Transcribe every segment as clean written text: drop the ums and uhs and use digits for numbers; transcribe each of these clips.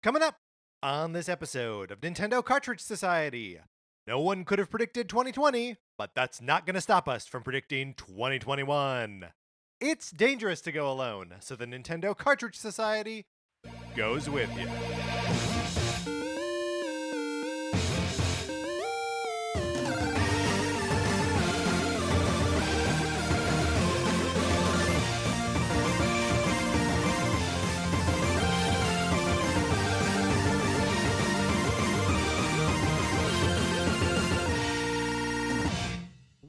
Coming up on this episode of Nintendo Cartridge Society. No one could have predicted 2020, but that's not going to stop us from predicting 2021. It's dangerous to go alone, so the Nintendo Cartridge Society goes with you.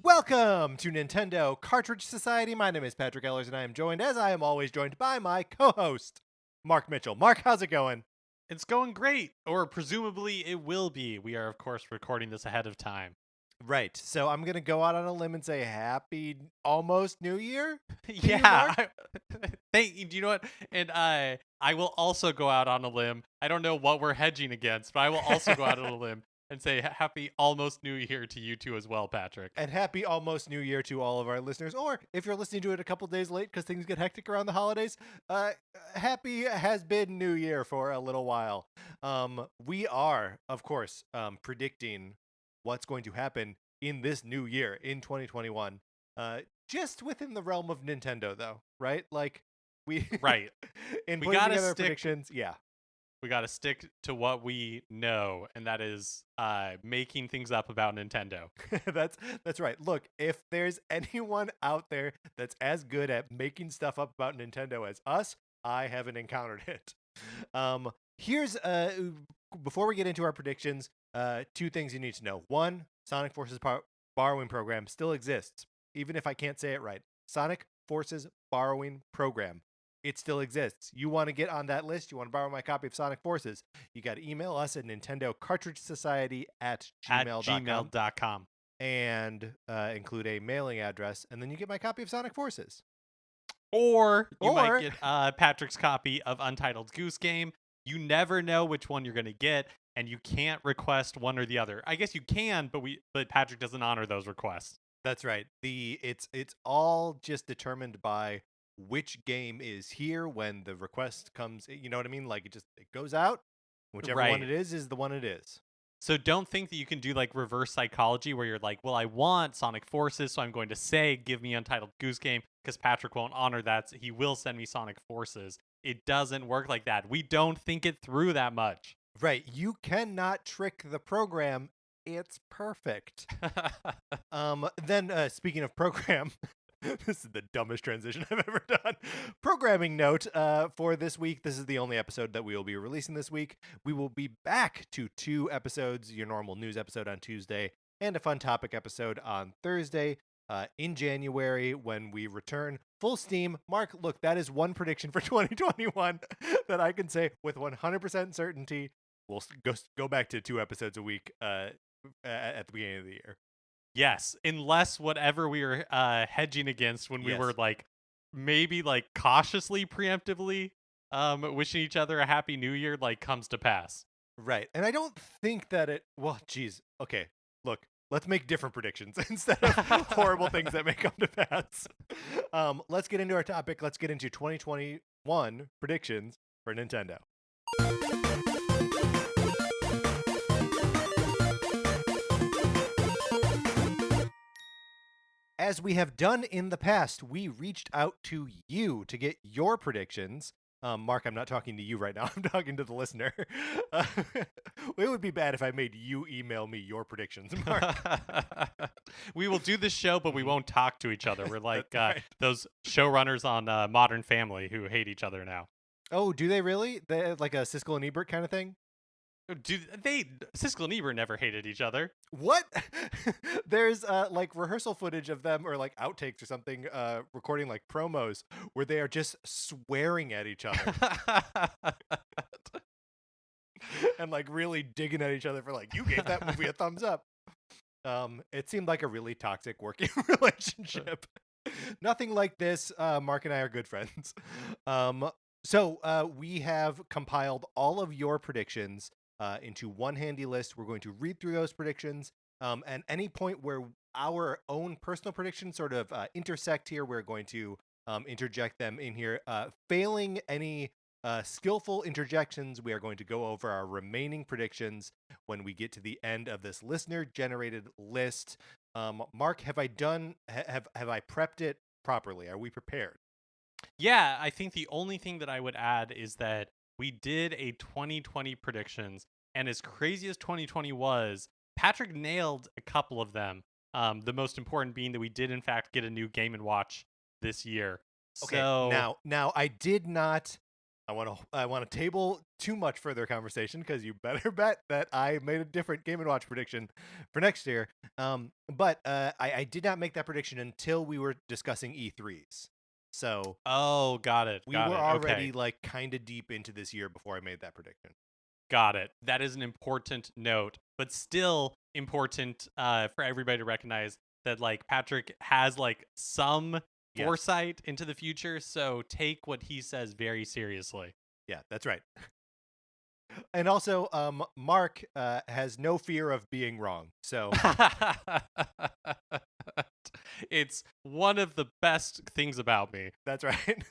Welcome to Nintendo Cartridge Society. My name is Patrick Ellers, and I am joined, as I am always joined, by my co-host, Mark Mitchell. Mark, how's it going? It's going great, or presumably it will be. We are, of course, recording this ahead of time. Right, so I'm going to go out on a limb and say happy almost New Year. Yeah. Thank you. Do you know what? And I will also go out on a limb. I don't know what we're hedging against, but I will also go out on a limb and say happy almost New Year to you too as well, Patrick. And happy almost New Year to all of our listeners. Or if you're listening to it a couple days late because things get hectic around the holidays, happy has been New Year for a little while. We are, of course, predicting what's going to happen in this new year, in 2021. Just within the realm of Nintendo, though, right? Like, Right. in We putting gotta together stick- predictions, yeah. We got to stick to what we know, and that is making things up about Nintendo. That's right. Look, if there's anyone out there that's as good at making stuff up about Nintendo as us, I haven't encountered it. Here's before we get into our predictions, two things you need to know. One, Sonic Forces borrowing program still exists, even if I can't say it right. Sonic Forces borrowing program. It still exists. You want to get on that list? You want to borrow my copy of Sonic Forces? You got to email us at Nintendo Cartridge Society at gmail.com and include a mailing address, and then you get my copy of Sonic Forces. Or you Or- might get Patrick's copy of Untitled Goose Game. You never know which one you're going to get, and you can't request one or the other. I guess you can, but Patrick doesn't honor those requests. That's right. It's all just determined by which game is here when the request comes. You know what I mean? Like it goes out. Whichever one Right. it is the one it is. So don't think that you can do like reverse psychology where you're like, well, I want Sonic Forces, so I'm going to say, give me Untitled Goose Game, because Patrick won't honor that. So he will send me Sonic Forces. It doesn't work like that. We don't think it through that much. Right. You cannot trick the program. It's perfect. Then speaking of program, this is the dumbest transition I've ever done. Programming note for this week. This is the only episode that we will be releasing this week. We will be back to 2 episodes, your normal news episode on Tuesday and a fun topic episode on Thursday in January when we return full steam. Mark, look, that is one prediction for 2021 that I can say with 100% certainty. We'll go back to 2 episodes a week at the beginning of the year. Yes, unless whatever we were hedging against when we Yes. were like maybe like cautiously preemptively wishing each other a happy new year like comes to pass. Right. And I don't think that well, geez. Okay, look, let's make different predictions instead of horrible things that may come to pass. Let's get into our topic. Let's get into 2021 predictions for Nintendo. As we have done in the past, we reached out to you to get your predictions. Mark, I'm not talking to you right now. I'm talking to the listener. It would be bad if I made you email me your predictions, Mark. We will do this show, but we won't talk to each other. We're like That's right. those showrunners on Modern Family who hate each other now. Oh, do they really? They like a Siskel and Ebert kind of thing? Siskel and Ebert never hated each other. What? There's like rehearsal footage of them or like outtakes or something recording like promos where they are just swearing at each other and like really digging at each other for like, you gave that movie a thumbs up. It seemed like a really toxic working relationship. Nothing like this. Mark and I are good friends. So we have compiled all of your predictions into one handy list. We're going to read through those predictions. And any point where our own personal predictions sort of intersect here, we're going to interject them in here. Failing any skillful interjections. We are going to go over our remaining predictions when we get to the end of this listener-generated list. Mark, have I prepped it properly? Are we prepared? Yeah, I think the only thing that I would add is that we did a 2020 predictions, and as crazy as 2020 was, Patrick nailed a couple of them. The most important being that we did in fact get a new Game and Watch this year. Okay, So now I did not. I want to table too much further conversation because you better bet that I made a different Game and Watch prediction for next year. But I did not make that prediction until we were discussing E3s. So oh, got it. we were already Okay. like kind of deep into this year before I made that prediction. Got it. That is an important note, but still important for everybody to recognize that like Patrick has like some Yes. foresight into the future, so take what he says very seriously. Yeah, that's right. And also, Mark has no fear of being wrong. So It's one of the best things about me. that's right.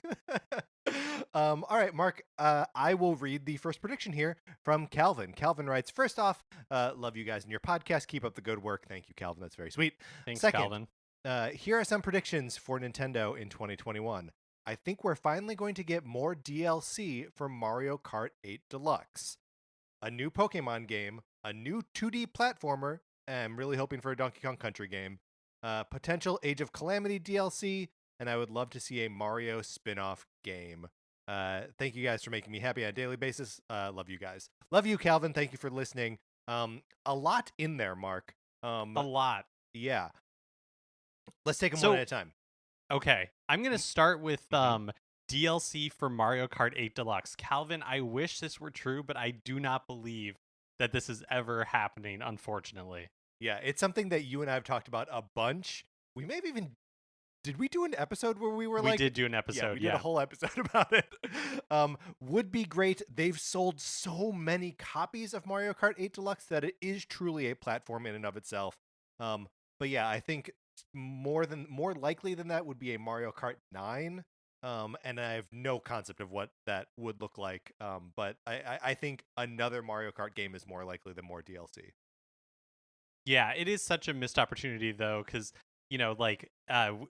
All right, Mark, I will read the first prediction here from Calvin. Calvin writes, first off, love you guys in your podcast. Keep up the good work. Thank you, Calvin. That's very sweet. Thanks, Second, Calvin. Here are some predictions for Nintendo in 2021. I think we're finally going to get more DLC for Mario Kart 8 Deluxe, a new Pokemon game, a new 2D platformer, and I'm really hoping for a Donkey Kong Country game, potential Age of Calamity DLC, and I would love to see a Mario spin-off game. Thank you guys for making me happy on a daily basis. Love you guys. Love you, Calvin. Thank you for listening. A lot in there, Mark. A lot. Yeah. Let's take them So- one at a time. Okay, I'm gonna start with DLC for Mario Kart 8 Deluxe. Calvin, I wish this were true, but I do not believe that this is ever happening, unfortunately. Yeah, it's something that you and I have talked about a bunch. We may have even did we do an episode where we were We like did do an episode, we did a whole episode about it. Would be great. They've sold so many copies of Mario Kart 8 Deluxe that it is truly a platform in and of itself. But yeah, I think more likely than that would be a Mario Kart 9. And I have no concept of what that would look like. But I think another Mario Kart game is more likely than more DLC. Yeah, it is such a missed opportunity though, because you know, like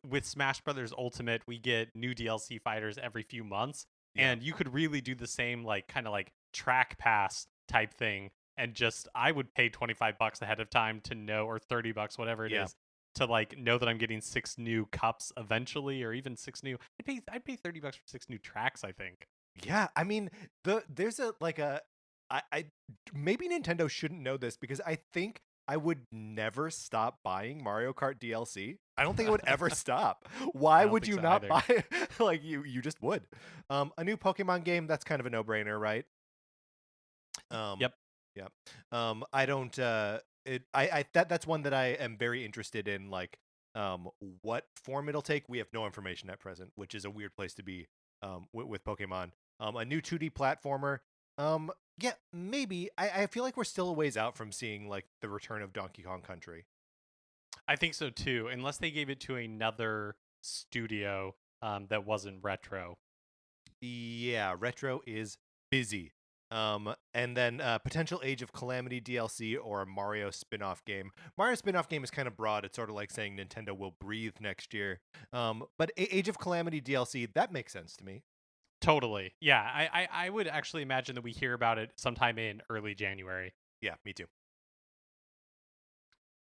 with Smash Brothers Ultimate, we get new DLC fighters every few months, Yeah. and you could really do the same, like kind of like track pass type thing, and just I would pay $25 ahead of time to know, or $30, whatever it Yeah. is, to like know that I'm getting 6 new cups eventually, or even 6 new. I'd pay $30 for 6 new tracks, I think. Yeah, I mean, there's a like a I maybe Nintendo shouldn't know this because I think I would never stop buying Mario Kart DLC. I don't think it would ever stop. Why don't would think you so not either. buy it? Like you just would. A new Pokemon game, that's kind of a no-brainer, right? Yep. Yep. I don't that's one that I am very interested in, like what form it'll take. We have no information at present, which is a weird place to be with Pokemon. A new 2D platformer. Yeah, maybe. I feel like we're still a ways out from seeing like the return of Donkey Kong Country. I think so too, unless they gave it to another studio that wasn't Retro. Yeah, Retro is busy. And then potential Age of Calamity DLC or a Mario spin-off game. Mario spin-off game is kind of broad. It's sort of like saying Nintendo will breathe next year. But Age of Calamity DLC, that makes sense to me. Totally. Yeah, I would actually imagine that we hear about it sometime in early January. Yeah, me too.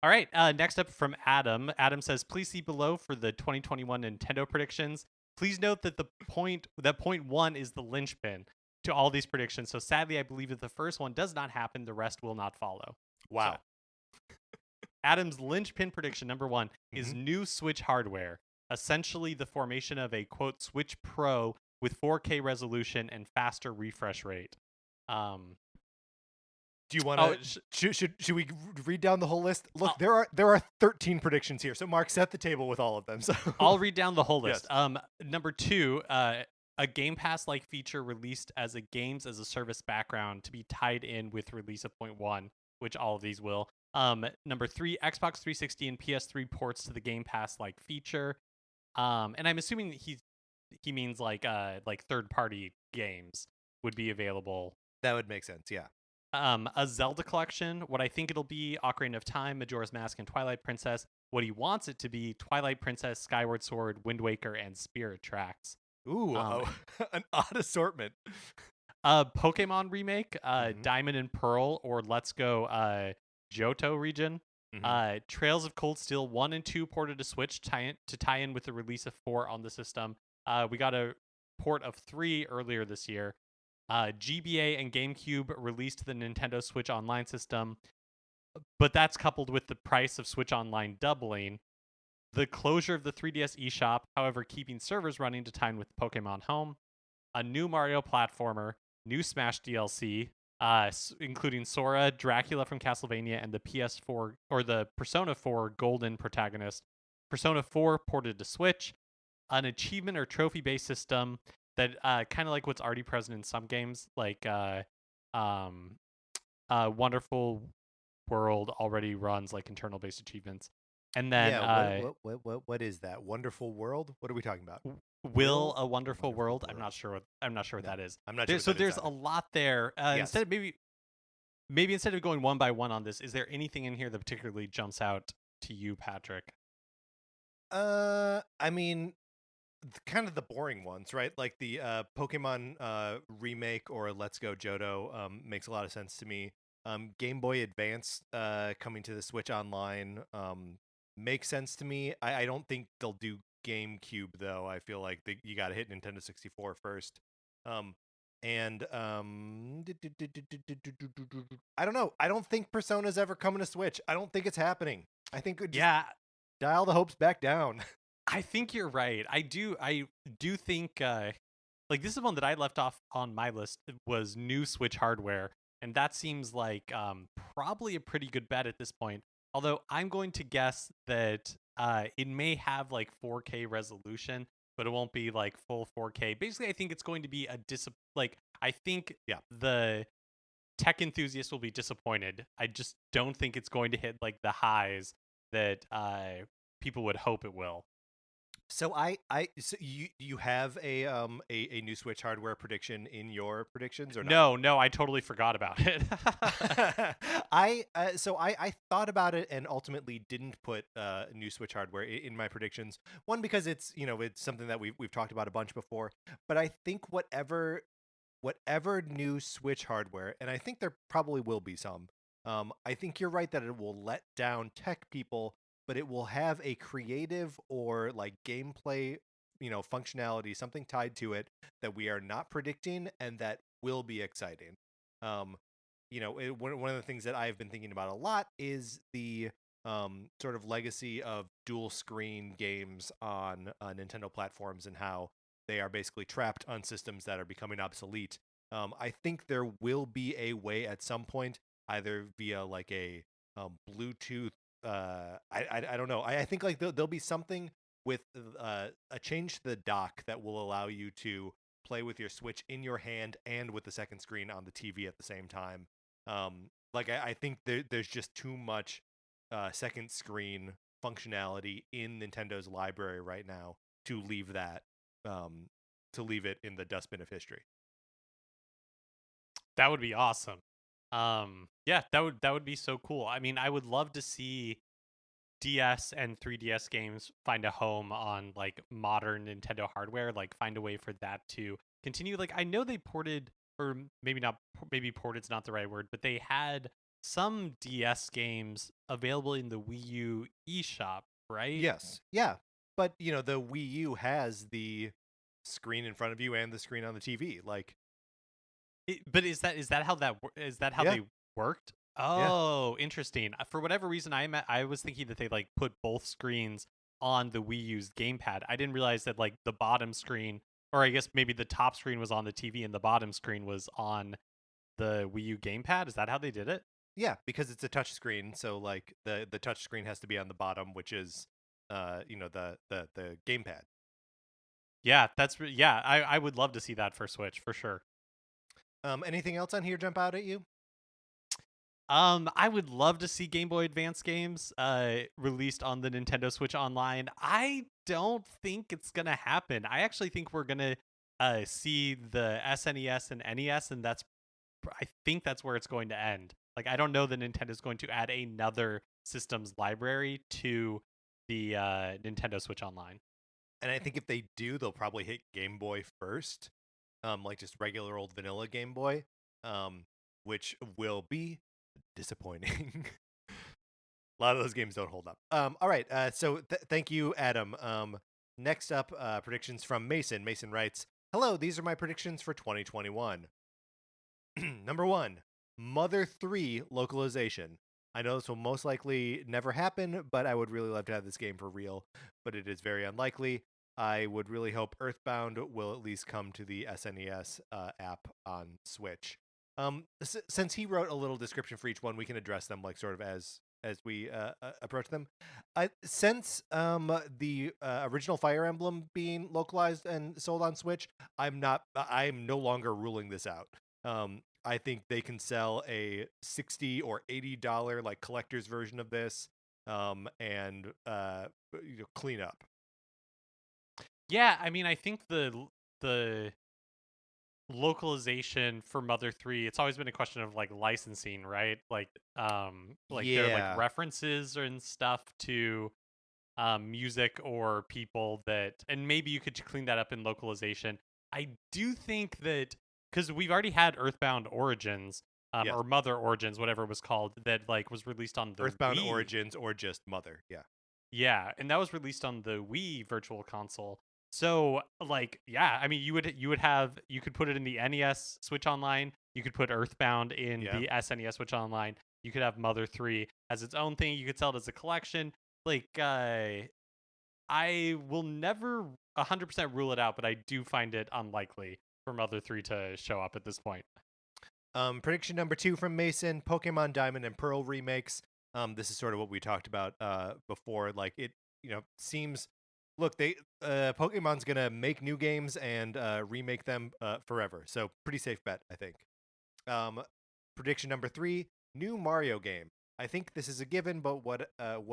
All right, next up from Adam. Adam says, please see below for the 2021 Nintendo predictions. Please note that point 1 is the linchpin to all these predictions. So sadly, I believe that the first one does not happen. The rest will not follow. Wow. So, Adam's linchpin prediction number 1 is new Switch hardware. Essentially the formation of a, quote, Switch Pro with 4K resolution and faster refresh rate. Do you want to should we read down the whole list? Look, there are 13 predictions here. So Mark, set the table with all of them. So I'll read down the whole list. Yes. Number 2, a Game Pass like feature released as a games as a service background to be tied in with release of point 1, which all of these will. Number 3, Xbox 360 and PS3 ports to the Game Pass like feature. And I'm assuming he means like third party games. would be available. That would make sense, yeah. A Zelda collection. What I think it'll be: Ocarina of Time, Majora's Mask, and Twilight Princess. What he wants it to be: Twilight Princess, Skyward Sword, Wind Waker, and Spirit Tracks. Ooh, an odd assortment. Pokemon remake, Diamond and Pearl, or Let's Go Johto region. Trails of Cold Steel 1 and 2 ported to Switch to tie in with the release of 4 on the system. We got a port of 3 earlier this year. GBA and GameCube released to the Nintendo Switch Online system, but that's coupled with the price of Switch Online doubling. The closure of the 3DS eShop, however, keeping servers running to tie in with Pokemon Home. A new Mario platformer, new Smash DLC, including Sora, Dracula from Castlevania, and the PS4 or the Persona 4 Golden protagonist. Persona 4 ported to Switch. An achievement or trophy-based system that kind of like what's already present in some games, like Wonderful World already runs like internal-based achievements. And then what is that? Wonderful World? What are we talking about? Will a Wonderful World? I'm not sure what that is. I'm not sure. So there's a lot there. Instead of maybe instead of going one by one on this, is there anything in here that particularly jumps out to you, Patrick? I mean, kind of the boring ones, right? Like the Pokemon remake or Let's Go Johto makes a lot of sense to me. Game Boy Advance coming to the Switch Online makes sense to me. I don't think they'll do GameCube though. I feel like you got to hit Nintendo 64 first. And I don't know. I don't think Persona's ever coming to Switch. I don't think it's happening. I think dial the hopes back down. I think you're right. I do think like this is one that I left off on my list was new Switch hardware, and that seems like probably a pretty good bet at this point. Although I'm going to guess that it may have like 4K resolution, but it won't be like full 4K. Basically, I think it's going to be I think the tech enthusiasts will be disappointed. I just don't think it's going to hit like the highs that people would hope it will. So so you have a new Switch hardware prediction in your predictions or not? No, I totally forgot about it. I thought about it and ultimately didn't put new Switch hardware in my predictions. One, because it's something that we've talked about a bunch before, but I think whatever new Switch hardware, and I think there probably will be some. I think you're right that it will let down tech people, but it will have a creative or like gameplay, functionality, something tied to it that we are not predicting and that will be exciting. One of the things that I've been thinking about a lot is the sort of legacy of dual screen games on Nintendo platforms and how they are basically trapped on systems that are becoming obsolete. I think there will be a way at some point, either via like a Bluetooth. I don't know. I think like there'll be something with a change to the dock that will allow you to play with your Switch in your hand and with the second screen on the TV at the same time. I think there's just too much second screen functionality in Nintendo's library right now to leave it in the dustbin of history. That would be awesome. Yeah, that would be so cool. I mean, I would love to see DS and 3DS games find a home on like modern Nintendo hardware, like find a way for that to continue. Like I know they ported, or maybe not, maybe ported's not the right word, but they had some DS games available in the Wii U eShop, right? Yes. Yeah. But the Wii U has the screen in front of you and the screen on the TV. Like but is that how they worked? Oh, yeah. Interesting. For whatever reason, I was thinking that they like put both screens on the Wii U's gamepad. I didn't realize that like the bottom screen, or I guess maybe the top screen was on the TV and the bottom screen was on the Wii U gamepad. Is that how they did it? Yeah, because it's a touch screen, so like the touch screen has to be on the bottom, which is the gamepad. Yeah, I would love to see that for Switch for sure. Anything else on here jump out at you? I would love to see Game Boy Advance games released on the Nintendo Switch Online. I don't think it's gonna happen. I actually think we're gonna see the SNES and NES, and I think that's where it's going to end. Like, I don't know that Nintendo's going to add another systems library to the Nintendo Switch Online. And I think if they do, they'll probably hit Game Boy first, like just regular old vanilla Game Boy, which will be disappointing. A lot of those games don't hold up. All right, so thank you, Adam. Next up, predictions from Mason. Mason writes, "Hello, these are my predictions for 2021. Number 1, Mother 3 localization. I know this will most likely never happen, but I would really love to have this game for real, but it is very unlikely. I would really hope Earthbound will at least come to the SNES app on Switch. Since he wrote a little description for each one, we can address them like sort of as we approach them. Since the original Fire Emblem being localized and sold on Switch, I'm no longer ruling this out. I think they can sell a $60 or $80 like collector's version of this, and clean up. Yeah, I mean, I think the localization for Mother 3, it's always been a question of like licensing, right? Like there are like references and stuff to music or people that, and maybe you could clean that up in localization. I do think that because we've already had Earthbound Origins, or Mother Origins, whatever it was called, that like was released on the Earthbound Wii. Origins or just Mother, yeah, and that was released on the Wii Virtual Console. So like, yeah, I mean, you could put it in the NES Switch Online. You could put Earthbound in the SNES Switch Online. You could have Mother 3 as its own thing. You could sell it as a collection. Like, I will never 100% rule it out, but I do find it unlikely for Mother 3 to show up at this point. Prediction number 2 from Mason: Pokemon Diamond and Pearl remakes. This is sort of what we talked about before. Like, it seems. Look, Pokemon's gonna make new games and remake them forever. So pretty safe bet, I think. Prediction number 3: new Mario game. I think this is a given, but what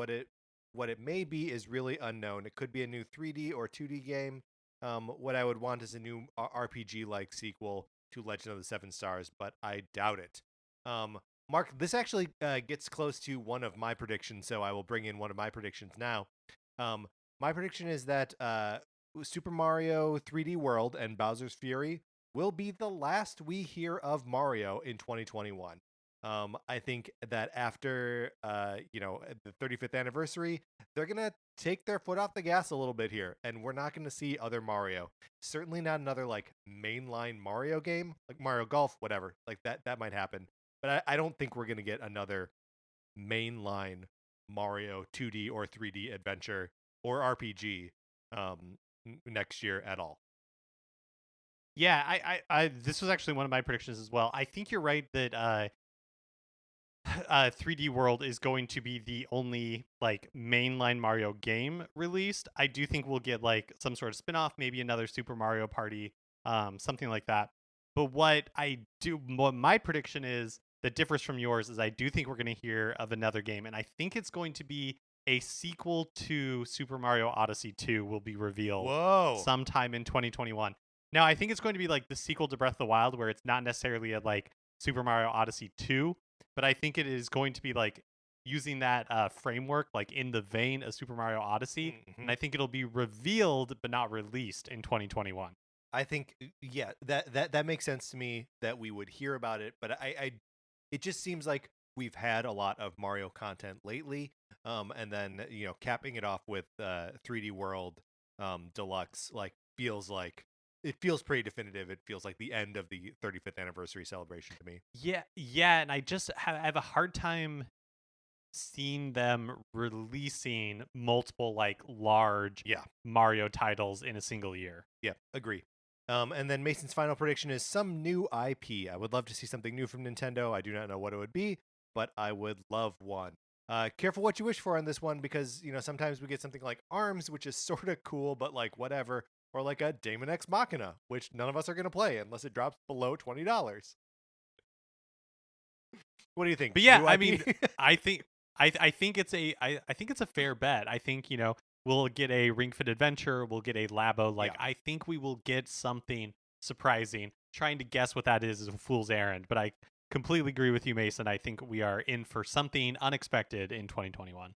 it may be is really unknown. It could be a new 3D or 2D game. What I would want is a new RPG-like sequel to Legend of the Seven Stars, but I doubt it. Mark, this actually gets close to one of my predictions, so I will bring in one of my predictions now. My prediction is that Super Mario 3D World and Bowser's Fury will be the last we hear of Mario in 2021. I think that after the 35th anniversary, they're gonna take their foot off the gas a little bit here, and we're not gonna see other Mario. Certainly not another like mainline Mario game, like Mario Golf, whatever. Like that might happen, but I don't think we're gonna get another mainline Mario 2D or 3D adventure or RPG next year at all. Yeah, I this was actually one of my predictions as well. I think you're right that 3D World is going to be the only like mainline Mario game released. I do think we'll get like some sort of spin-off, maybe another Super Mario Party, something like that. But what my prediction is that differs from yours is I do think we're going to hear of another game, and I think it's going to be a sequel to Super Mario Odyssey 2 will be revealed sometime in 2021. Now, I think it's going to be like the sequel to Breath of the Wild, where it's not necessarily a like Super Mario Odyssey 2, but I think it is going to be like using that framework like in the vein of Super Mario Odyssey, and I think it'll be revealed but not released in 2021. I think that makes sense to me that we would hear about it, but it just seems like we've had a lot of Mario content lately, and then capping it off with 3D World Deluxe it feels pretty definitive. It feels like the end of the 35th anniversary celebration to me. Yeah, and I just have a hard time seeing them releasing multiple like large Mario titles in a single year. Yeah, agree. And then Mason's final prediction is some new IP. I would love to see something new from Nintendo. I do not know what it would be, but I would love one. Careful what you wish for on this one, because sometimes we get something like ARMS, which is sort of cool, but like whatever, or like a Daemon X Machina, which none of us are going to play unless it drops below $20. What do you think? But yeah, I mean, I think it's a fair bet. I think we'll get a Ring Fit Adventure, we'll get a Labo. Like, Yeah. I think we will get something surprising. Trying to guess what that is a fool's errand, but I completely agree with you, Mason. I think we are in for something unexpected in 2021.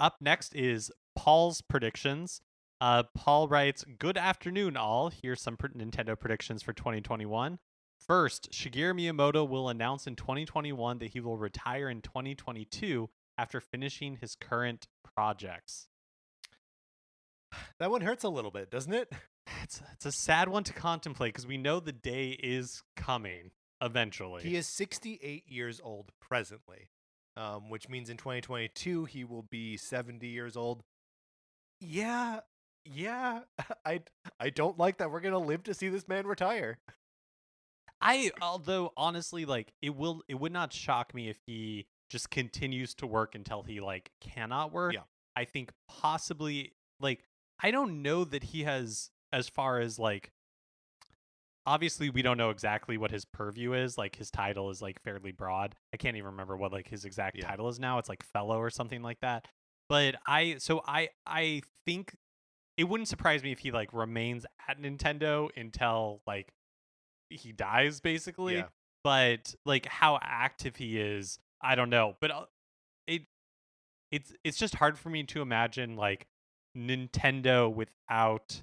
Up next is Paul's predictions. Paul writes, "Good afternoon, all. Here's some Nintendo predictions for 2021. First, Shigeru Miyamoto will announce in 2021 that he will retire in 2022 after finishing his current projects." That one hurts a little bit, doesn't it? It's a sad one to contemplate because we know the day is coming eventually. He is 68 years old presently, which means in 2022 he will be 70 years old. Yeah, yeah. I don't like that we're gonna live to see this man retire. Although honestly, like it would not shock me if he just continues to work until he like cannot work. Yeah. I think possibly like I don't know that he has, as far as like, obviously we don't know exactly what his purview is. Like his title is like fairly broad. I can't even remember what like his exact title is now. It's like fellow or something like that. But I think it wouldn't surprise me if he like remains at Nintendo until like he dies basically. Yeah. But like how active he is, I don't know. But it's just hard for me to imagine like Nintendo without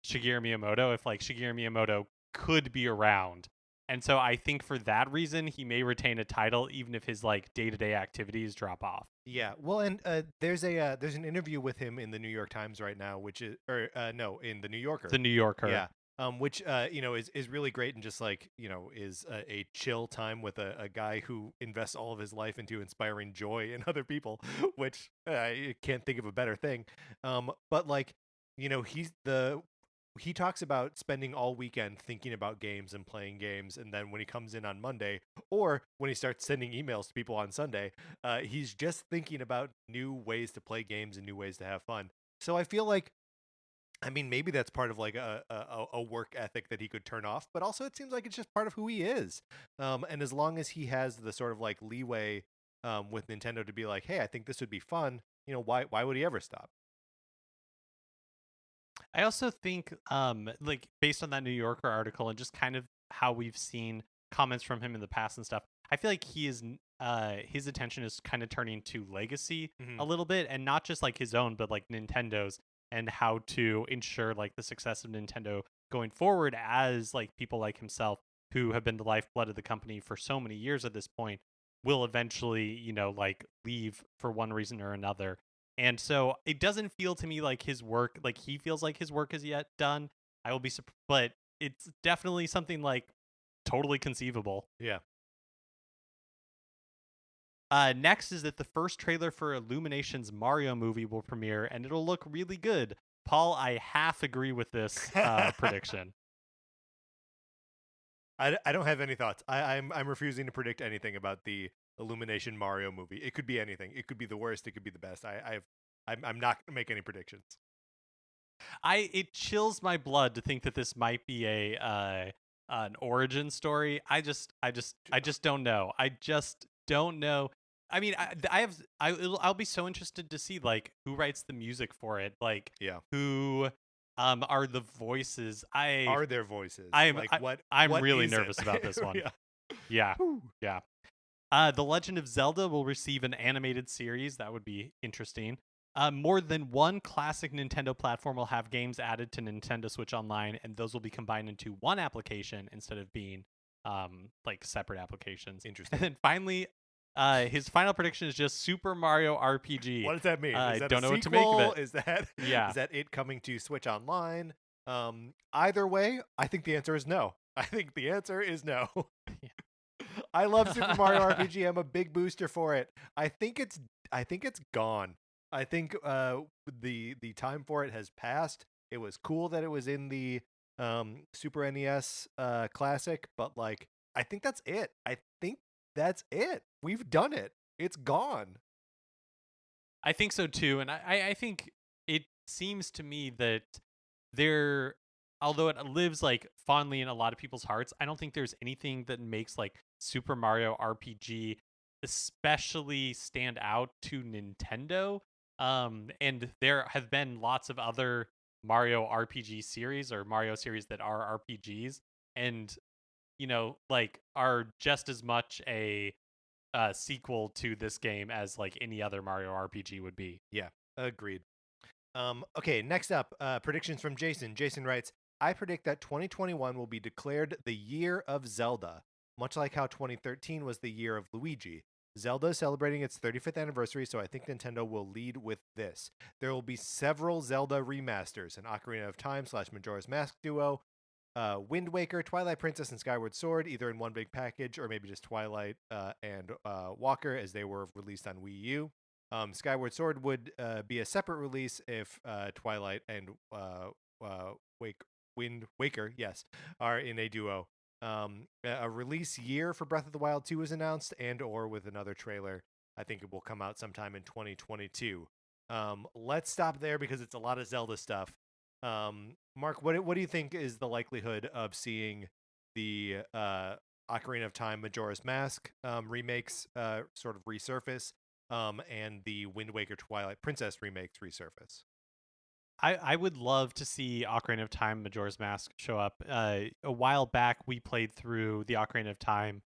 Shigeru Miyamoto, if like Shigeru Miyamoto could be around. And so I think for that reason he may retain a title even if his like day-to-day activities drop off. Yeah. Well, and there's an interview with him in the New York Times right now, which is no, in the New Yorker. The New Yorker. Yeah. Which is really great and just like is a chill time with a guy who invests all of his life into inspiring joy in other people, which I can't think of a better thing. But like he talks about spending all weekend thinking about games and playing games, and then when he comes in on Monday or when he starts sending emails to people on Sunday, he's just thinking about new ways to play games and new ways to have fun. So I feel like, I mean, maybe that's part of like a work ethic that he could turn off, but also it seems like it's just part of who he is. And as long as he has the sort of like leeway with Nintendo to be like, hey, I think this would be fun, why would he ever stop? I also think, like based on that New Yorker article and just kind of how we've seen comments from him in the past and stuff, I feel like his attention is kind of turning to legacy a little bit, and not just like his own, but like Nintendo's, and how to ensure like the success of Nintendo going forward, as like people like himself who have been the lifeblood of the company for so many years at this point will eventually, like leave for one reason or another. And so it doesn't feel to me like his work, like he feels like his work is yet done. I will be, but it's definitely something like totally conceivable. Yeah. Next is that the first trailer for Illumination's Mario movie will premiere, and it'll look really good. Paul, I half agree with this prediction. I don't have any thoughts. I'm refusing to predict anything about the Illumination Mario movie. It could be anything. It could be the worst. It could be the best. I'm not going to make any predictions. It chills my blood to think that this might be an origin story. I just don't know. I just don't know. I mean, I'll be so interested to see like who writes the music for it. Like, who are the voices? Are there voices? I'm what really is nervous it? about this one. Yeah. The Legend of Zelda will receive an animated series. That would be interesting. More than one classic Nintendo platform will have games added to Nintendo Switch Online, and those will be combined into one application instead of being like separate applications. Interesting. And then finally, his final prediction is just Super Mario RPG. What does that mean? I Is that don't a know what to make of sequel? it. Is that Yeah. Is that it coming to Switch Online? Either way, I think the answer is no. I think the answer is no. I love Super Mario RPG. I'm a big booster for it. I think it's gone. I think the time for it has passed. It was cool that it was in the Super NES Classic, but like I think that's it. I think that's it. We've done it. It's gone. I think so too, and I think it seems to me that there, although it lives like fondly in a lot of people's hearts, I don't think there's anything that makes like Super Mario RPG especially stand out to Nintendo And there have been lots of other Mario RPG series or Mario series that are RPGs, and like are just as much a sequel to this game as like any other Mario RPG would be. Yeah, agreed. Okay, next up, predictions from Jason. Jason writes, I predict that 2021 will be declared the year of Zelda, much like how 2013 was the year of Luigi. Zelda is celebrating its 35th anniversary, so I think Nintendo will lead with this. There will be several Zelda remasters: an Ocarina of Time / Majora's Mask duo, Wind Waker, Twilight Princess, and Skyward Sword, either in one big package or maybe just Twilight and Walker, as they were released on Wii U. Skyward Sword would be a separate release if Twilight and Wind Waker, yes, are in a duo. A release year for Breath of the Wild 2 is announced, and or with another trailer. I think it will come out sometime in 2022. Let's stop there because it's a lot of Zelda stuff. Mark, what do you think is the likelihood of seeing the Ocarina of Time Majora's Mask remakes sort of resurface, and the Wind Waker Twilight Princess remakes resurface? I would love to see Ocarina of Time Majora's Mask show up. A while back, we played through the Ocarina of Time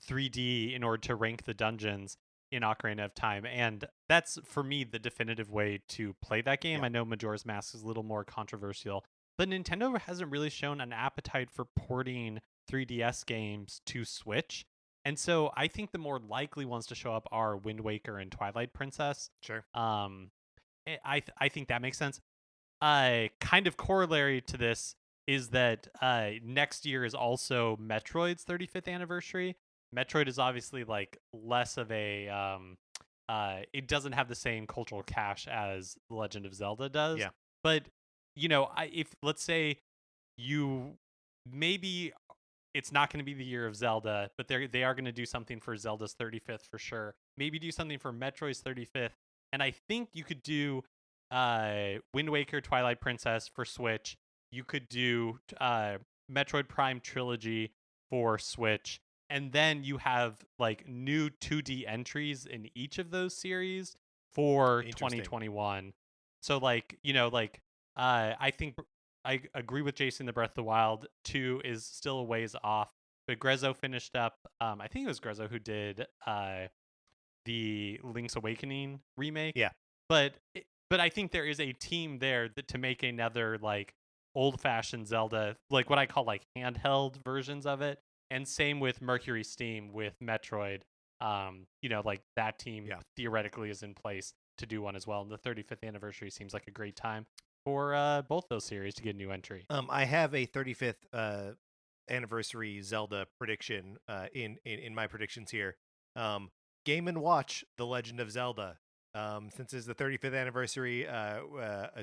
3D in order to rank the dungeons in Ocarina of Time, and that's for me the definitive way to play that game. Yeah. I know Majora's Mask is a little more controversial, but Nintendo hasn't really shown an appetite for porting 3DS games to Switch. And so I think the more likely ones to show up are Wind Waker and Twilight Princess. Sure. I think that makes sense. Kind of corollary to this is that next year is also Metroid's 35th anniversary. Metroid is obviously like less of a it doesn't have the same cultural cache as The Legend of Zelda does. Yeah. But if let's say you maybe it's not going to be the year of Zelda, but they are going to do something for Zelda's 35th for sure. Maybe do something for Metroid's 35th, and I think you could do Wind Waker, Twilight Princess for Switch. You could do Metroid Prime Trilogy for Switch, and then you have like new 2D entries in each of those series for 2021. So I think I agree with Jason. The Breath of the Wild 2 is still a ways off, but Grezzo finished up. I think it was Grezzo who did the Link's Awakening remake. Yeah, but I think there is a team there to make another like old-fashioned Zelda, like what I call like handheld versions of it. And same with Mercury Steam with Metroid. Like that team theoretically is in place to do one as well. And the 35th anniversary seems like a great time for both those series to get a new entry. I have a 35th anniversary Zelda prediction in my predictions here. Game & Watch The Legend of Zelda. Since it's the 35th anniversary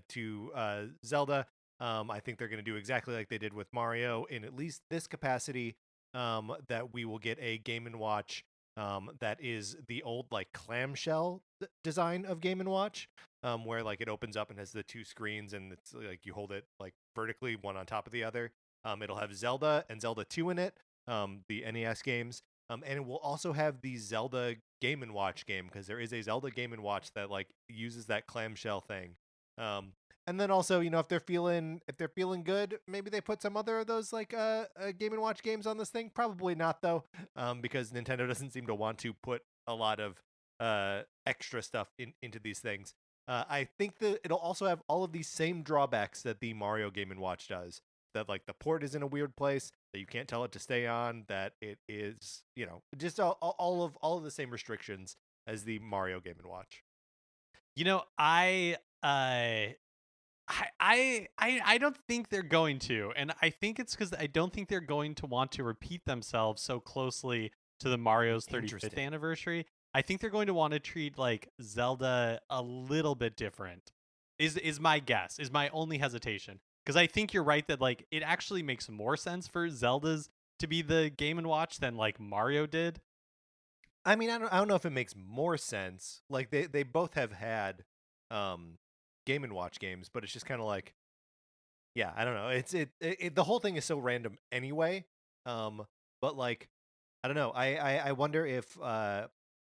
to Zelda, I think they're going to do exactly like they did with Mario in at least this capacity, that we will get a Game & Watch that is the old like clamshell design of Game & Watch, where like it opens up and has the two screens and it's like you hold it like vertically one on top of the other. It'll have Zelda and Zelda 2 in it, the NES games. And it will also have the Zelda Game & Watch game, because there is a Zelda Game & Watch that like uses that clamshell thing. And then also, if they're feeling good, maybe they put some other of those like Game & Watch games on this thing. Probably not though, because Nintendo doesn't seem to want to put a lot of extra stuff into these things. I think that it'll also have all of these same drawbacks that the Mario Game & Watch does. That like the port is in a weird place, that you can't tell it to stay on, that it is, just all of the same restrictions as the Mario Game & Watch. I don't think they're going to, and I think it's because I don't think they're going to want to repeat themselves so closely to the Mario's 35th anniversary. I think they're going to want to treat like Zelda a little bit different. Is my guess, is my only hesitation. Because I think you're right that like it actually makes more sense for Zelda's to be the Game & Watch than like Mario did. I mean, I don't know if it makes more sense. Like they both have had Game & Watch games, but it's just kind of like, yeah, I don't know. It's the whole thing is so random anyway. But like, I don't know. I wonder if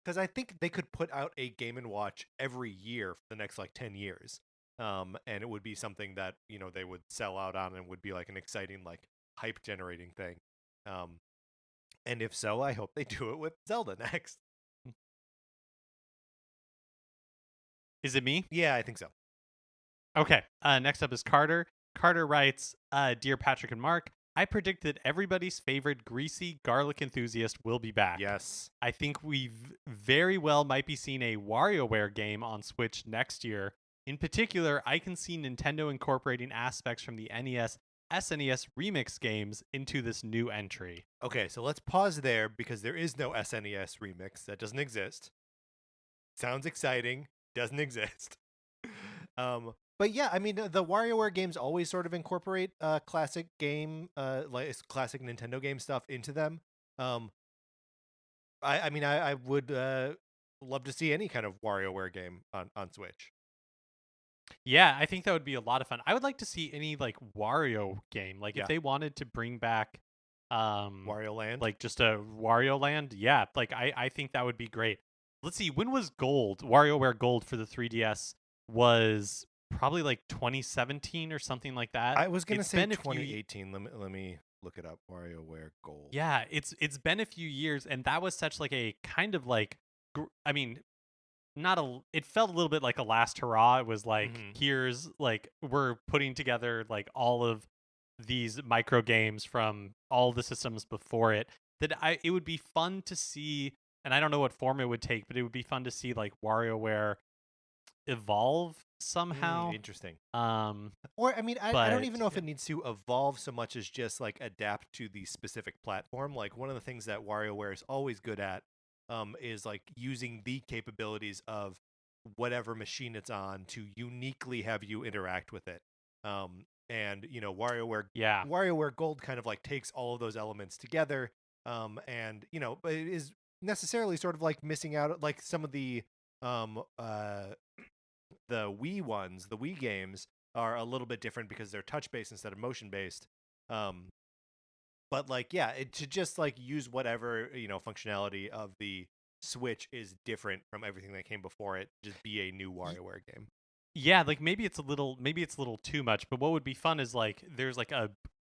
because I think they could put out a Game and Watch every year for the next like 10 years. And it would be something that, they would sell out on and would be like an exciting, like hype generating thing. And if so, I hope they do it with Zelda next. Is it me? Yeah, I think so. Okay. Next up is Carter. Carter writes, Dear Patrick and Mark, I predict that everybody's favorite greasy garlic enthusiast will be back. Yes. I think we very well might be seeing a WarioWare game on Switch next year. In particular, I can see Nintendo incorporating aspects from the NES, SNES remix games into this new entry. Okay, so let's pause there because there is no SNES remix. That doesn't exist. Sounds exciting. Doesn't exist. But yeah, I mean, the WarioWare games always sort of incorporate classic game, like classic Nintendo game stuff into them. I mean, I would love to see any kind of WarioWare game on Switch. Yeah, I think that would be a lot of fun. I would like to see any like Wario game. Like Yeah. if they wanted to bring back Wario Land. like just a Wario Land, yeah, like I think that would be great. Let's see, when was Gold, WarioWare Gold for the 3DS was probably like 2017 or something like that. I was gonna It's say been a few 2018. Let me look it up. WarioWare Gold. Yeah, it's been a few years, and that was such like a kind of like, I mean, it felt a little bit like a last hurrah. It was like, here's like we're putting together like all of these micro games from all the systems before it. It would be fun to see, and I don't know what form it would take, but it would be fun to see like WarioWare evolve somehow. Interesting. Or I mean, I don't even know if it needs to evolve so much as just like adapt to the specific platform. Like one of the things that WarioWare is always good at is like using the capabilities of whatever machine it's on to uniquely have you interact with it. And WarioWare Gold kind of like takes all of those elements together. And but it is necessarily sort of like missing out like some of the Wii ones, the Wii games are a little bit different because they're touch based instead of motion based. But like, yeah, to just like use whatever, functionality of the Switch is different from everything that came before it. Just be a new WarioWare game. Yeah, like maybe it's a little too much, but what would be fun is like there's like a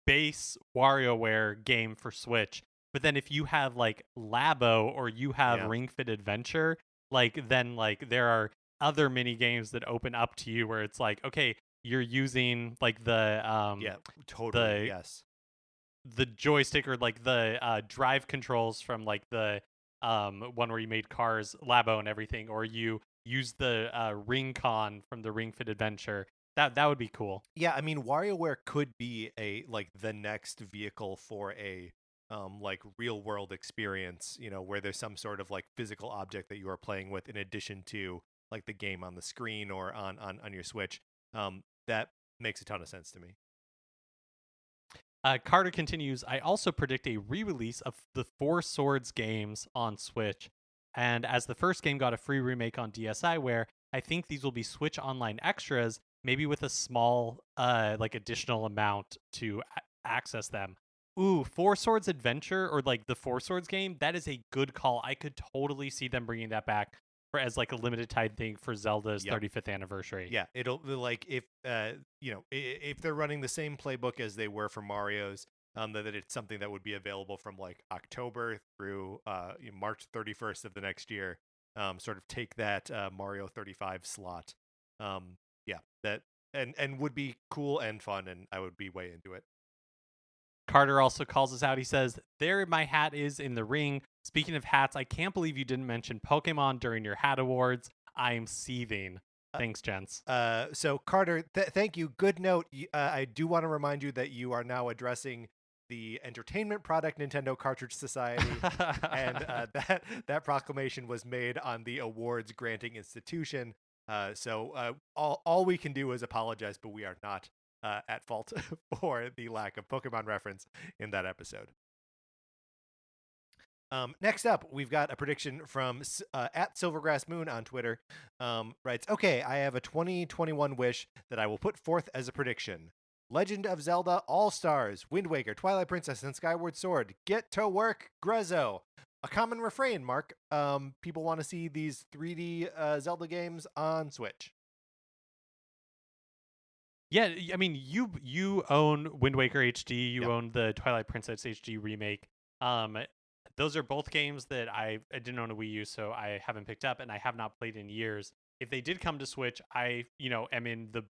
base WarioWare game for Switch, but then if you have like Labo or you have Ring Fit Adventure, like then like there are other mini games that open up to you where it's like, okay, you're using like the the joystick or like the drive controls from like the one where you made Cars Labo and everything, or you use the Ring Con from the Ring Fit Adventure. That would be cool. Yeah, I mean, WarioWare could be the next vehicle for a like real world experience, where there's some sort of like physical object that you are playing with in addition to like the game on the screen or on your Switch. That makes a ton of sense to me. Carter continues, I also predict a re-release of the Four Swords games on Switch. And as the first game got a free remake on DSiWare, I think these will be Switch Online extras, maybe with a small like additional amount to access them. Ooh, Four Swords Adventure or like the Four Swords game, that is a good call. I could totally see them bringing that back as like a limited time thing for Zelda's 35th anniversary. Yeah, it'll like if if they're running the same playbook as they were for Mario's, that it's something that would be available from like October through March 31st of the next year. Sort of take that Mario 35 slot. Yeah, that and would be cool and fun, and I would be way into it. Carter also calls us out. He says, there my hat is in the ring. Speaking of hats, I can't believe you didn't mention Pokemon during your hat awards. I am seething. Thanks, gents. So Carter, thank you. Good note. I do want to remind you that you are now addressing the entertainment product Nintendo Cartridge Society, and that proclamation was made on the awards granting institution. So all we can do is apologize, but we are not at fault for the lack of Pokemon reference in that episode. Next up, we've got a prediction from at Silvergrass Moon on Twitter. Writes, okay, I have a 2021 wish that I will put forth as a prediction. Legend of Zelda All-Stars, Wind Waker, Twilight Princess, and Skyward Sword. Get to work, Grezzo. a common refrain, Mark. People want to see these 3D Zelda games on Switch. Yeah, I mean, you own Wind Waker HD, you Yep. own the Twilight Princess HD remake. Um, those are both games that I didn't own a Wii U, so I haven't picked up, and I have not played in years. If they did come to Switch, I am in the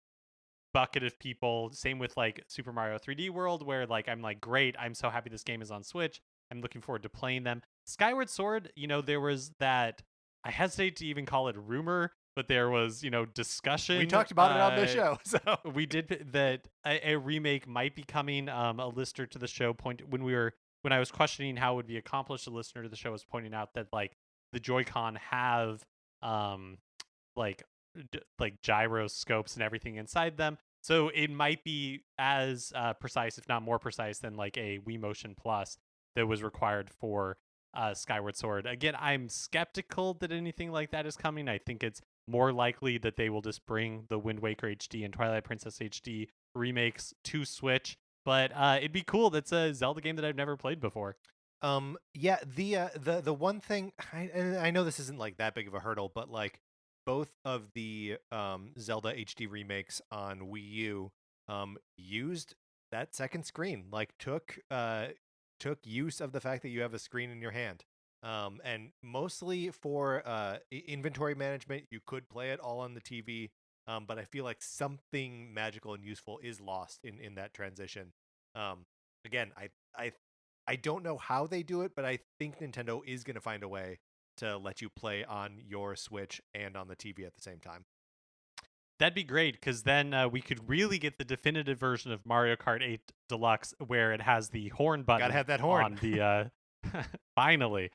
bucket of people. Same with like Super Mario 3D World, where like I'm like, great, I'm so happy this game is on Switch. I'm looking forward to playing them. Skyward Sword, there was that. I hesitate to even call it rumor, but there was discussion. We talked about it on this show, so we did that a remake might be coming. A listener to the show when I was questioning how it would be accomplished, a listener to the show was pointing out that like the Joy-Con have like like gyroscopes and everything inside them, so it might be as precise, if not more precise, than like a Wii Motion Plus that was required for Skyward Sword. Again, I'm skeptical that anything like that is coming. I think it's more likely that they will just bring the Wind Waker HD and Twilight Princess HD remakes to Switch. But it'd be cool. That's a Zelda game that I've never played before. Yeah, the one thing, and I know this isn't like that big of a hurdle, but like both of the Zelda HD remakes on Wii U used that second screen, like took use of the fact that you have a screen in your hand. And mostly for inventory management, you could play it all on the TV. But I feel like something magical and useful is lost in that transition. Again, I don't know how they do it, but I think Nintendo is going to find a way to let you play on your Switch and on the TV at the same time. That'd be great, because then we could really get the definitive version of Mario Kart 8 Deluxe, where it has the horn button. Gotta have that horn. On the finally.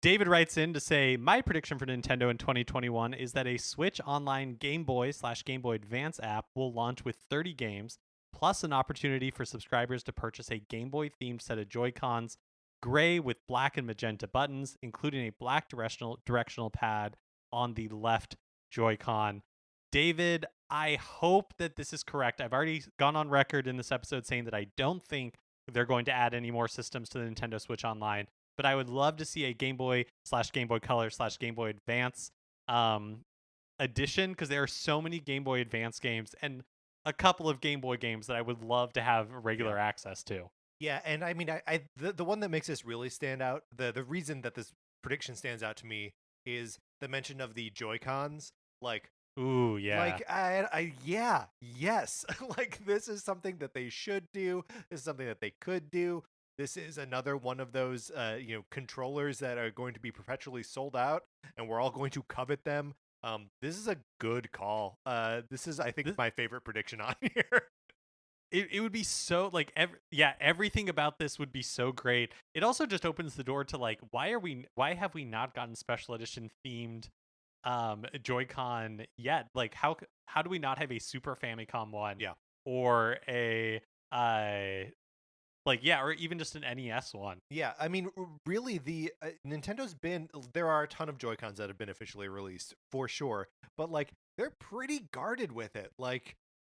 David writes in to say, my prediction for Nintendo in 2021 is that a Switch Online Game Boy/Game Boy Advance app will launch with 30 games, plus an opportunity for subscribers to purchase a Game Boy themed set of Joy-Cons, gray with black and magenta buttons, including a black directional pad on the left Joy-Con. David, I hope that this is correct. I've already gone on record in this episode saying that I don't think they're going to add any more systems to the Nintendo Switch Online, but I would love to see a Game Boy/Game Boy Color/Game Boy Advance edition, because there are so many Game Boy Advance games and a couple of Game Boy games that I would love to have regular access to. Yeah, and I mean, the one that makes this really stand out, the reason that this prediction stands out to me is the mention of the Joy-Cons. Like, ooh, yeah. Like, yes. Like, this is something that they should do. This is something that they could do. This is another one of those, controllers that are going to be perpetually sold out, and we're all going to covet them. This is a good call. This is, I think, my favorite prediction on here. It would be so like everything about this would be so great. It also just opens the door to like, why have we not gotten special edition themed Joy-Con yet? Like, how do we not have a Super Famicom one? Yeah. Or a or even just an NES one. Yeah, I mean, really, the there are a ton of Joy-Cons that have been officially released, for sure, but, like, they're pretty guarded with it. Like,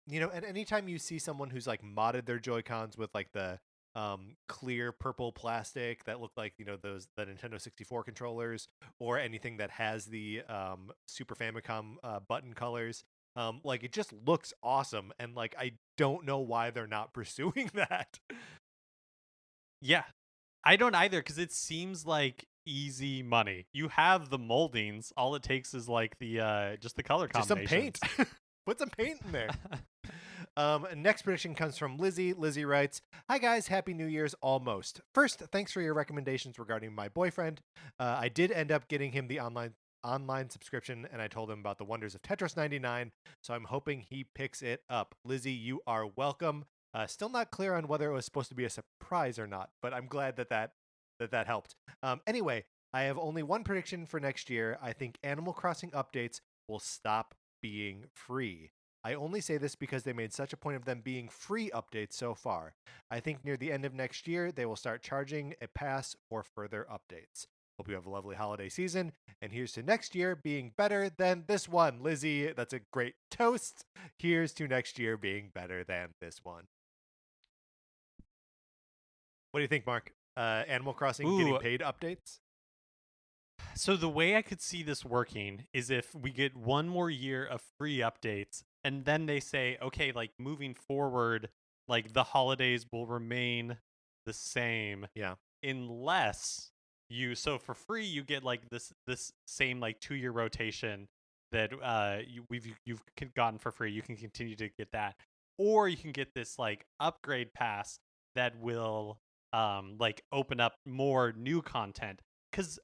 and anytime you see someone who's, like, modded their Joy-Cons with, like, the clear purple plastic that look like, the Nintendo 64 controllers, or anything that has the Super Famicom button colors, like, it just looks awesome, and, like, I don't know why they're not pursuing that. Yeah, I don't either, because it seems like easy money. You have the moldings. All it takes is like the just the color combination. Just some paint. Put some paint in there. Next prediction comes from Lizzie. Lizzie writes, "Hi guys, Happy New Year's almost. First, thanks for your recommendations regarding my boyfriend. I did end up getting him the online subscription, and I told him about the wonders of Tetris 99, so I'm hoping he picks it up. Lizzie, you are welcome. Still not clear on whether it was supposed to be a surprise or not, but I'm glad that helped. Anyway, I have only one prediction for next year. I think Animal Crossing updates will stop being free. I only say this because they made such a point of them being free updates so far. I think near the end of next year, they will start charging a pass for further updates. Hope you have a lovely holiday season, and here's to next year being better than this one." Lizzie, that's a great toast. Here's to next year being better than this one. What do you think, Mark? Animal Crossing Ooh. getting paid updates? So the way I could see this working is if we get one more year of free updates and then they say, okay, like moving forward, like the holidays will remain the same Yeah. unless so for free you get like this same like 2-year rotation that you've gotten for free. You can continue to get that. Or you can get this like upgrade pass that will like open up more new content. Cuz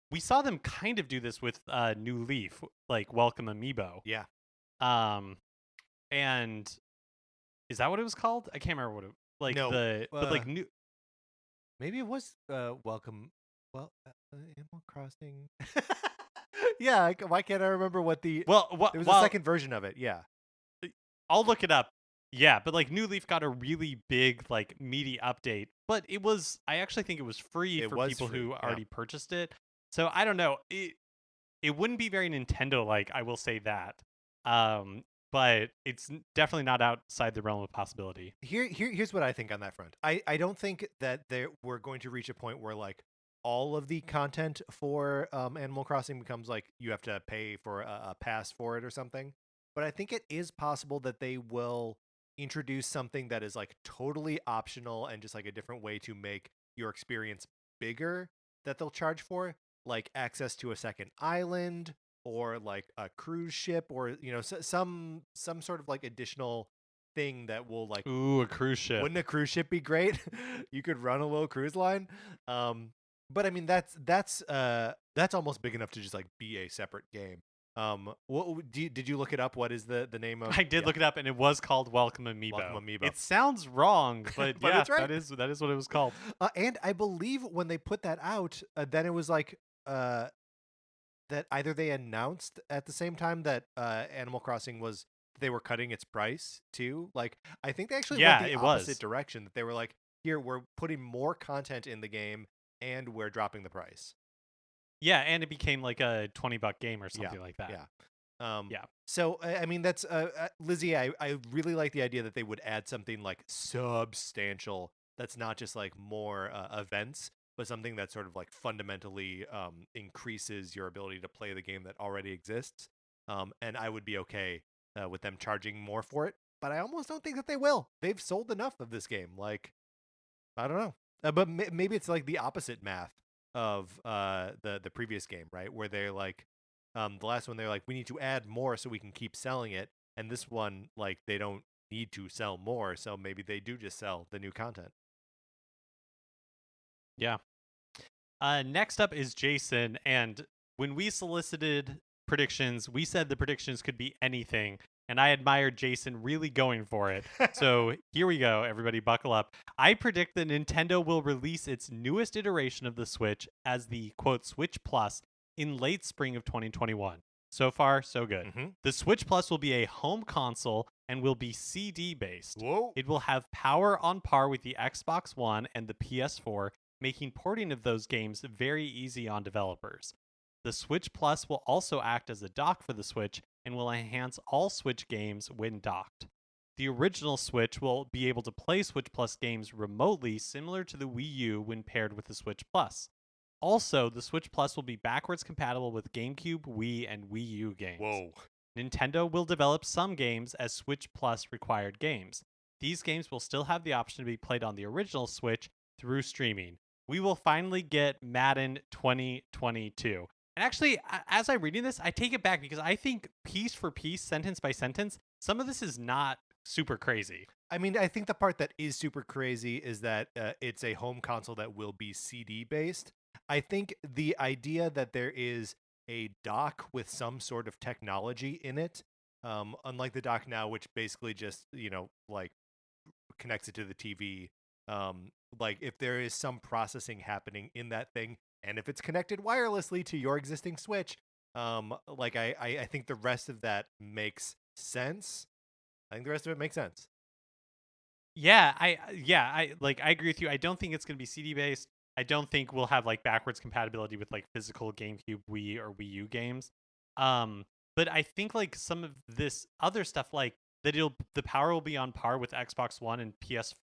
we saw them kind of do this with New Leaf, like Welcome Amiibo. Yeah. And is that what it was called? I can't remember what it like No, but like new. Maybe it was Welcome. Well, Animal Crossing. Yeah. Why can't I remember what the? Well, There was a second version of it. Yeah. I'll look it up. Yeah, but like New Leaf got a really big, like meaty update, but I actually think it was free It for was people free, who yeah. already purchased it. So I don't know. It wouldn't be very Nintendo like, I will say that. But it's definitely not outside the realm of possibility. Here's what I think on that front. I don't think that we're going to reach a point where like all of the content for Animal Crossing becomes like you have to pay for a pass for it or something. But I think it is possible that they will introduce something that is like totally optional and just like a different way to make your experience bigger that they'll charge for, like access to a second island or like a cruise ship or some sort of like additional thing that will like Ooh, a cruise ship. Wouldn't a cruise ship be great? You could run a little cruise line. But I mean that's almost big enough to just like be a separate game. Did you look it up? What is the name of? I did look it up, and it was called Welcome Amiibo. Welcome Amiibo. It sounds wrong, but, But yeah, it's right. that is what it was called. And I believe when they put that out, then it was like that either they announced at the same time that Animal Crossing they were cutting its price too. Like I think they actually went the opposite direction. That they were like, here we're putting more content in the game and we're dropping the price. Yeah, and it became like a $20 game or something like that. Yeah. Yeah. So I mean, that's Lizzie. I really like the idea that they would add something like substantial. That's not just like more events, but something that sort of like fundamentally increases your ability to play the game that already exists. And I would be okay with them charging more for it, but I almost don't think that they will. They've sold enough of this game. Like, I don't know, but maybe it's like the opposite math of the previous game, right? Where they're like, the last one they're like, we need to add more so we can keep selling it, and this one like they don't need to sell more, so maybe they do just sell the new content. Yeah. Next up is Jason, and when we solicited predictions, we said the predictions could be anything, and I admired Jason really going for it. So here we go, everybody, buckle up. I predict that Nintendo will release its newest iteration of the Switch as the, quote, Switch Plus in late spring of 2021. So far, so good. Mm-hmm. The Switch Plus will be a home console and will be CD-based. Whoa. It will have power on par with the Xbox One and the PS4, making porting of those games very easy on developers. The Switch Plus will also act as a dock for the Switch and will enhance all Switch games when docked. The original Switch will be able to play Switch Plus games remotely, similar to the Wii U when paired with the Switch Plus. Also, the Switch Plus will be backwards compatible with GameCube, Wii, and Wii U games. Whoa. Nintendo will develop some games as Switch Plus required games. These games will still have the option to be played on the original Switch through streaming. We will finally get Madden 2022. And actually, as I'm reading this, I take it back because I think piece for piece, sentence by sentence, some of this is not super crazy. I mean, I think the part that is super crazy is that it's a home console that will be CD based. I think the idea that there is a dock with some sort of technology in it, unlike the dock now, which basically just, like connects it to the TV. Like if there is some processing happening in that thing, and if it's connected wirelessly to your existing Switch, like I think the rest of that makes sense. I think the rest of it makes sense. Yeah, I agree with you. I don't think it's going to be CD based. I don't think we'll have like backwards compatibility with like physical GameCube, Wii, or Wii U games. But I think like some of this other stuff, like that the power will be on par with Xbox One and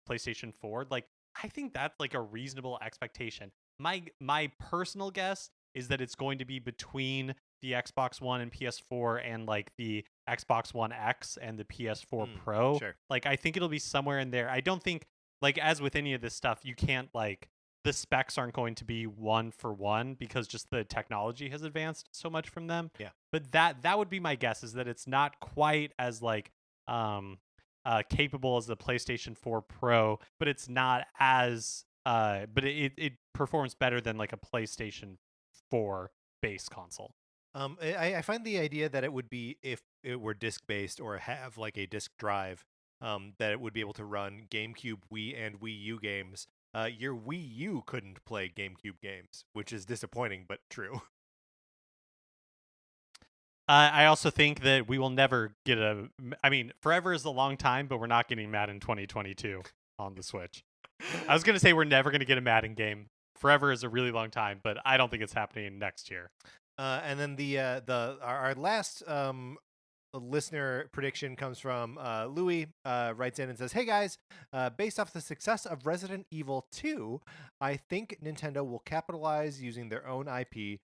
PlayStation 4. Like I think that's like a reasonable expectation. My personal guess is that it's going to be between the Xbox One and PS4 and like the Xbox One X and the PS4 Pro. Sure. Like I think it'll be somewhere in there. I don't think like as with any of this stuff, you can't like the specs aren't going to be one for one because just the technology has advanced so much from them. Yeah. But that would be my guess is that it's not quite as like capable as the PlayStation 4 Pro, but it's not as but it performs better than like a PlayStation 4 base console. I find the idea that it would be if it were disc based or have like a disc drive, that it would be able to run GameCube, Wii, and Wii U games. Your Wii U couldn't play GameCube games, which is disappointing but true. I also think that we will never get I mean, forever is a long time, but we're not getting Madden 2022 on the Switch. I was going to say we're never going to get a Madden game. Forever is a really long time, but I don't think it's happening next year. And then our last listener prediction comes from Louis. Writes in and says, "Hey guys, based off the success of Resident Evil 2, I think Nintendo will capitalize using their own IP.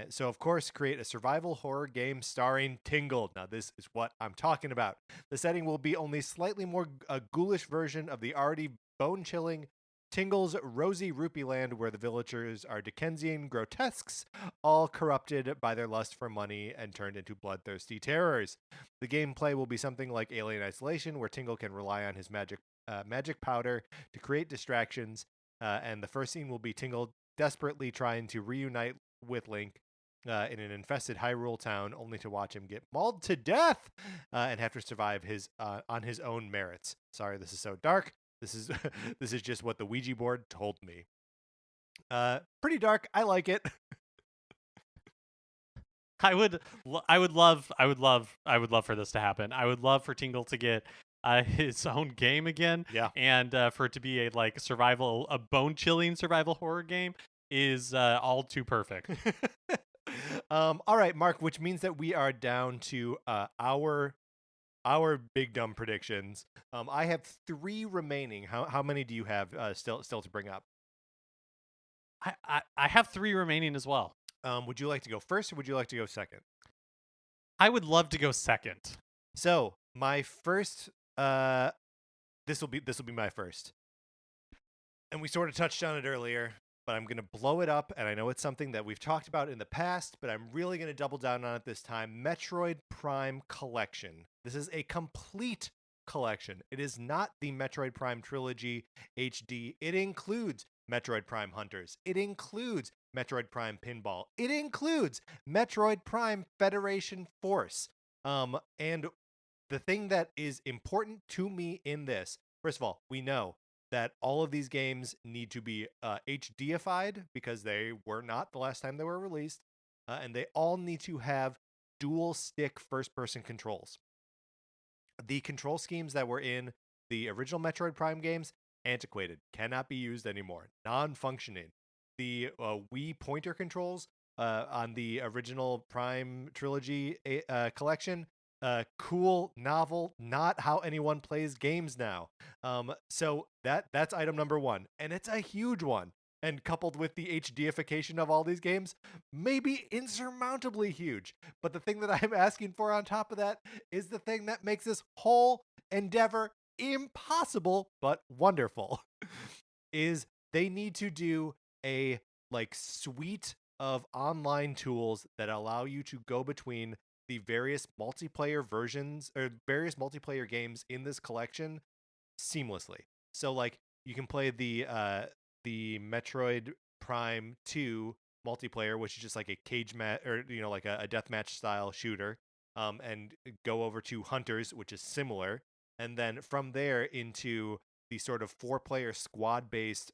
So, of course, create a survival horror game starring Tingle." Now, this is what I'm talking about. The setting will be only slightly more a ghoulish version of the already bone-chilling Tingle's Rosy Rupee Land, where the villagers are Dickensian grotesques, all corrupted by their lust for money and turned into bloodthirsty terrors. The gameplay will be something like Alien Isolation, where Tingle can rely on his magic powder to create distractions, and the first scene will be Tingle desperately trying to reunite with Link in an infested Hyrule town, only to watch him get mauled to death and have to survive on his own merits. Sorry, this is so dark. This is this is just what the Ouija board told me. Pretty dark. I like it. I would love for this to happen. I would love for Tingle to get his own game again. Yeah. And for it to be a bone chilling survival horror game is all too perfect. All right, Mark, which means that we are down to our big dumb predictions. I have 3 remaining. How many do you have still to bring up? I have 3 remaining as well. Would you like to go first or would you like to go second? I would love to go second. So my first, this will be my first, and we sort of touched on it earlier, but I'm gonna blow it up, and I know it's something that we've talked about in the past, but I'm really gonna double down on it this time. Metroid Prime Collection. This is a complete collection. It is not the Metroid Prime Trilogy HD. It includes Metroid Prime Hunters. It includes Metroid Prime Pinball. It includes Metroid Prime Federation Force. And the thing that is important to me in this, first of all, we know that all of these games need to be HDified because they were not the last time they were released, and they all need to have dual stick first-person controls. The control schemes that were in the original Metroid Prime games, antiquated, cannot be used anymore, non-functioning. The Wii pointer controls on the original Prime Trilogy collection, cool, novel, not how anyone plays games now. So that's item number 1, and it's a huge one. And coupled with the HDification of all these games, maybe insurmountably huge. But the thing that I'm asking for on top of that is the thing that makes this whole endeavor impossible but wonderful. Is they need to do a suite of online tools that allow you to go between the various multiplayer versions or various multiplayer games in this collection seamlessly. So you can play the Metroid Prime 2 multiplayer, which is just like a cage match or like a deathmatch style shooter, and go over to Hunters, which is similar, and then from there into the sort of 4-player squad based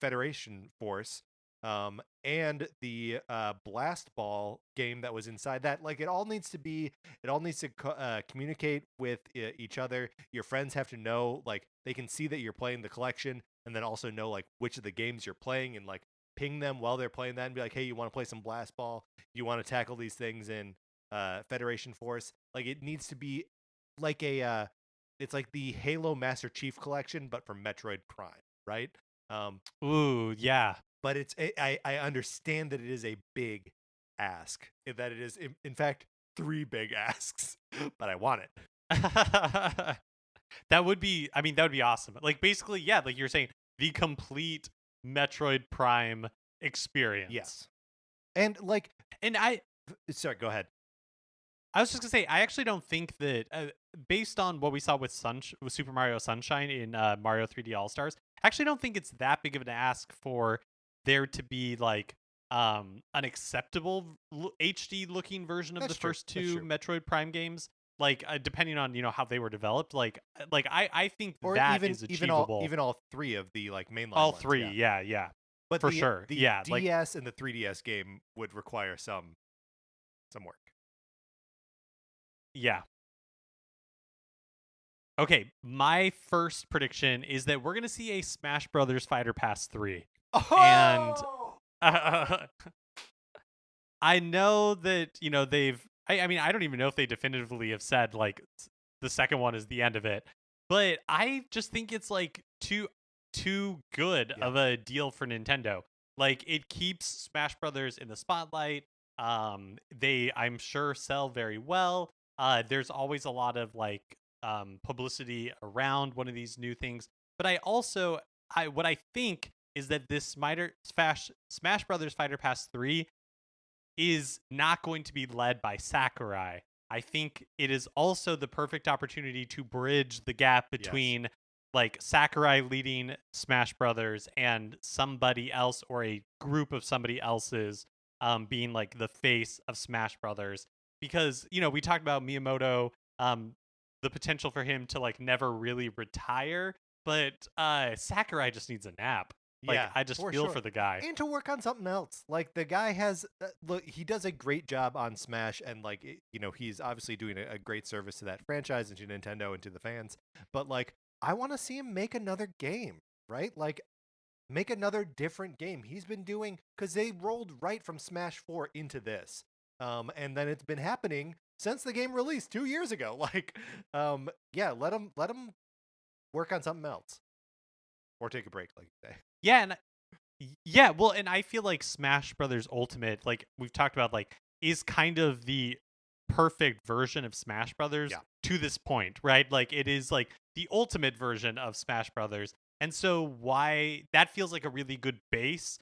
Federation Force, and the Blast Ball game that was inside that. It all needs to communicate with each other. Your friends have to know, they can see that you're playing the collection, and then also know which of the games you're playing, and ping them while they're playing that and be like, hey, you want to play some Blast Ball? You want to tackle these things in Federation Force? It needs to be it's like the Halo Master Chief Collection, but for Metroid Prime. right? Ooh, yeah. But I understand that it is a big ask, that it is in fact 3 big asks, but I want it. That would be, I mean, that would be awesome. Like basically, yeah, like you're saying, the complete Metroid Prime experience. Yes. And like, And sorry, go ahead. I was just gonna say, I actually don't think that, based on what we saw with with Super Mario Sunshine in Mario 3D All Stars, I actually don't think it's that big of an ask for there to be like an acceptable HD looking version of That's the true. first That's two true. Metroid Prime games. Like depending on how they were developed, I think Or that even is achievable. even all 3 of the like mainline All ones, three, yeah. yeah, But for sure, the yeah, like DS and the 3DS game would require some work. yeah. Okay, my first prediction is that we're gonna see a Smash Brothers Fighter Pass 3. And Oh! I know that, I mean, I don't even know if they definitively have said like the second one is the end of it, but I just think it's like too good Yeah. of a deal for Nintendo. Like it keeps Smash Brothers in the spotlight. They, I'm sure, sell very well. There's always a lot of like publicity around one of these new things. But what I think is that this Smash Brothers Fighter Pass 3 is not going to be led by Sakurai. I think it is also the perfect opportunity to bridge the gap between like Sakurai leading Smash Brothers and somebody else or a group of somebody else's being like the face of Smash Brothers. Because, we talked about Miyamoto, the potential for him to like never really retire, but Sakurai just needs a nap. Like Yeah, I just feel for the guy. and to work on something else. Like the guy has, look, he does a great job on Smash, and like he's obviously doing a great service to that franchise and to Nintendo and to the fans. But like, I want to see him make another game, right? Like, make another different game. He's been doing, because they rolled right from Smash 4 into this, and then it's been happening since the game released 2 years ago. Like, yeah, let him work on something else, or take a break, like you say. Yeah, and yeah, well, and I feel like Smash Brothers Ultimate, like we've talked about, like is kind of the perfect version of Smash Brothers to this point, right? Like it is like the ultimate version of Smash Brothers. And so why that feels like a really good base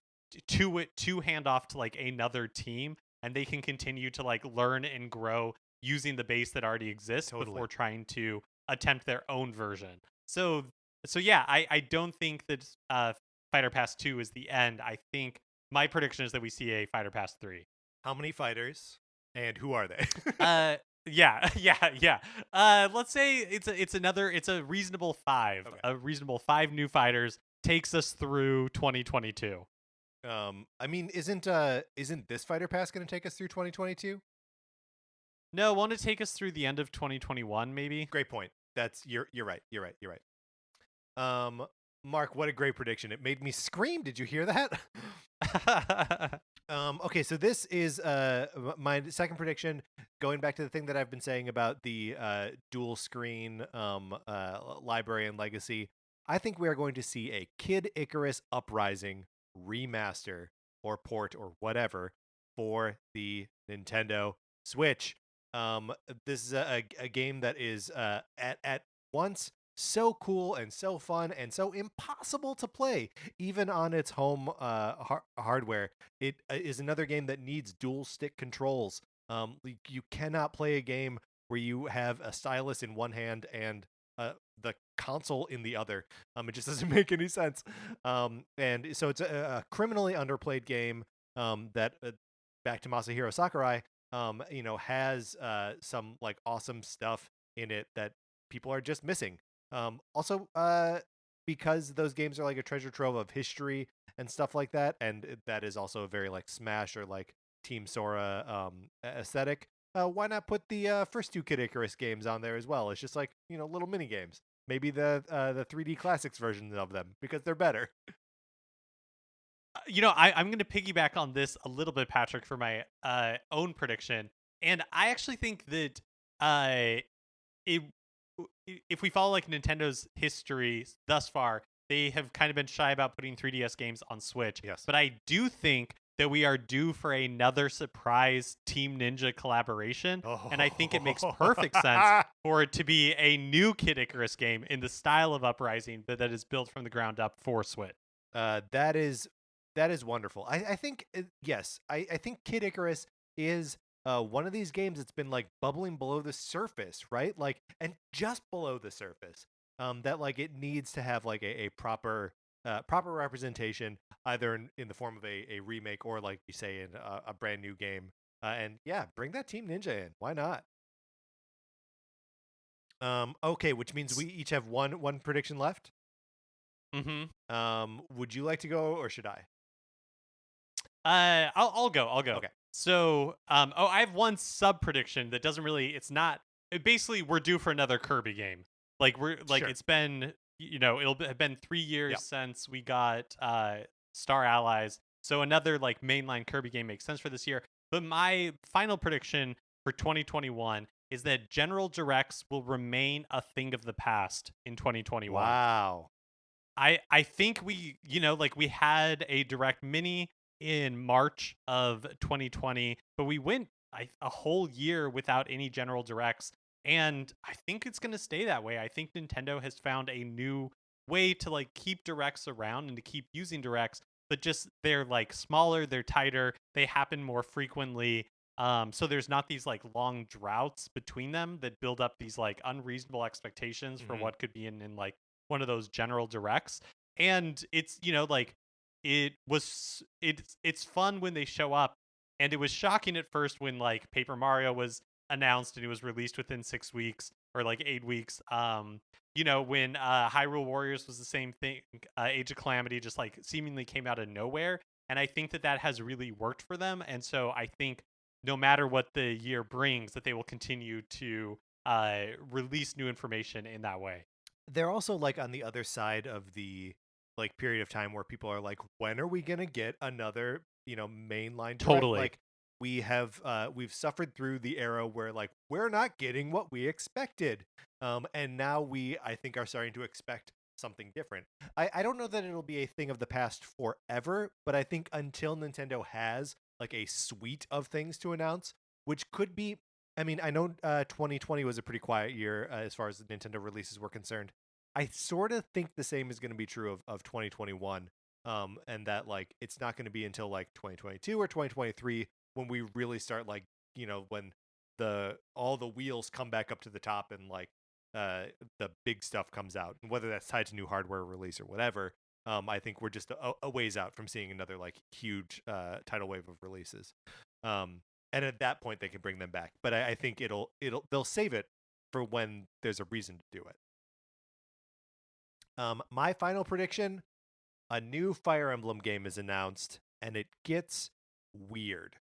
to hand off to like another team, and they can continue to like learn and grow using the base that already exists before trying to attempt their own version. So yeah, I don't think that Fighter Pass 2 is the end. I think my prediction is that we see a Fighter Pass 3. How many fighters and who are they? Yeah. Let's say it's a reasonable 5. Okay. A reasonable 5 new fighters takes us through 2022. I mean, isn't this Fighter Pass going to take us through 2022? No, won't it take us through the end of 2021 maybe? Great point. You're right. You're right. Mark, what a great prediction. It made me scream. Did you hear that? Okay, so this is my second prediction, going back to the thing that I've been saying about the dual screen library and legacy. I think we are going to see a Kid Icarus Uprising remaster or port or whatever for the Nintendo Switch. This is a game that is at once so cool and so fun and so impossible to play even on its home hardware. It is another game that needs dual stick controls. You cannot play a game where you have a stylus in one hand and the console in the other. It just doesn't make any sense. And so it's a criminally underplayed game that back to Masahiro Sakurai has some like awesome stuff in it that people are just missing. Also, because those games are like a treasure trove of history and stuff like that, and that is also a very like Smash or like Team Sora aesthetic. Why not put the first 2 Kid Icarus games on there as well? It's just like little mini games. Maybe the 3D Classics versions of them, because they're better. I'm going to piggyback on this a little bit, Patrick, for my own prediction, and I actually think that if we follow like Nintendo's history thus far, they have kind of been shy about putting 3DS games on Switch. Yes. But I do think that we are due for another surprise Team Ninja collaboration. And I think it makes perfect sense for it to be a new Kid Icarus game in the style of Uprising, but that is built from the ground up for Switch. That is wonderful. I think yes. I think Kid Icarus is one of these games that's been like bubbling below the surface, right? Like, and just below the surface. That like it needs to have like a proper representation, either in the form of a remake or, like you say, in a brand new game. And yeah, bring that Team Ninja in. Why not? Okay, which means we each have one prediction left. Mm-hmm. Would you like to go or should I? I'll go. Okay. So, I have one sub prediction that doesn't really. It's not. Basically, we're due for another Kirby game. Like we're like Sure. it's been it'll have been 3 years Yep. since we got Star Allies. So another like mainline Kirby game makes sense for this year. But my final prediction for 2021 is that General Directs will remain a thing of the past in 2021. Wow. I think we we had a Direct Mini in March of 2020, but we went a whole year without any General Directs, and I think it's going to stay that way. I think Nintendo has found a new way to like keep Directs around and to keep using Directs, but just they're like smaller, they're tighter, they happen more frequently. So there's not these like long droughts between them that build up these like unreasonable expectations for what could be in like one of those General Directs. And it's like it's fun when they show up, and it was shocking at first when like Paper Mario was announced and it was released within 6 weeks or like 8 weeks. When Hyrule Warriors was the same thing, Age of Calamity just like seemingly came out of nowhere, and I think that has really worked for them. And so I think no matter what the year brings, that they will continue to release new information in that way. They're also like on the other side of the like period of time where people are like, when are we gonna get another mainline Direct? Totally. Like we've suffered through the era where like we're not getting what we expected, and now I think are starting to expect something different. I don't know that it'll be a thing of the past forever, but I think until Nintendo has like a suite of things to announce, which could be, I mean, I know 2020 was a pretty quiet year as far as the Nintendo releases were concerned. I sort of think the same is going to be true of 2021, and that like it's not going to be until like 2022 or 2023 when we really start like when all the wheels come back up to the top and like the big stuff comes out, and whether that's tied to new hardware release or whatever. I think we're just a ways out from seeing another like huge tidal wave of releases. And at that point they can bring them back. But I think they'll save it for when there's a reason to do it. My final prediction: a new Fire Emblem game is announced, and it gets weird.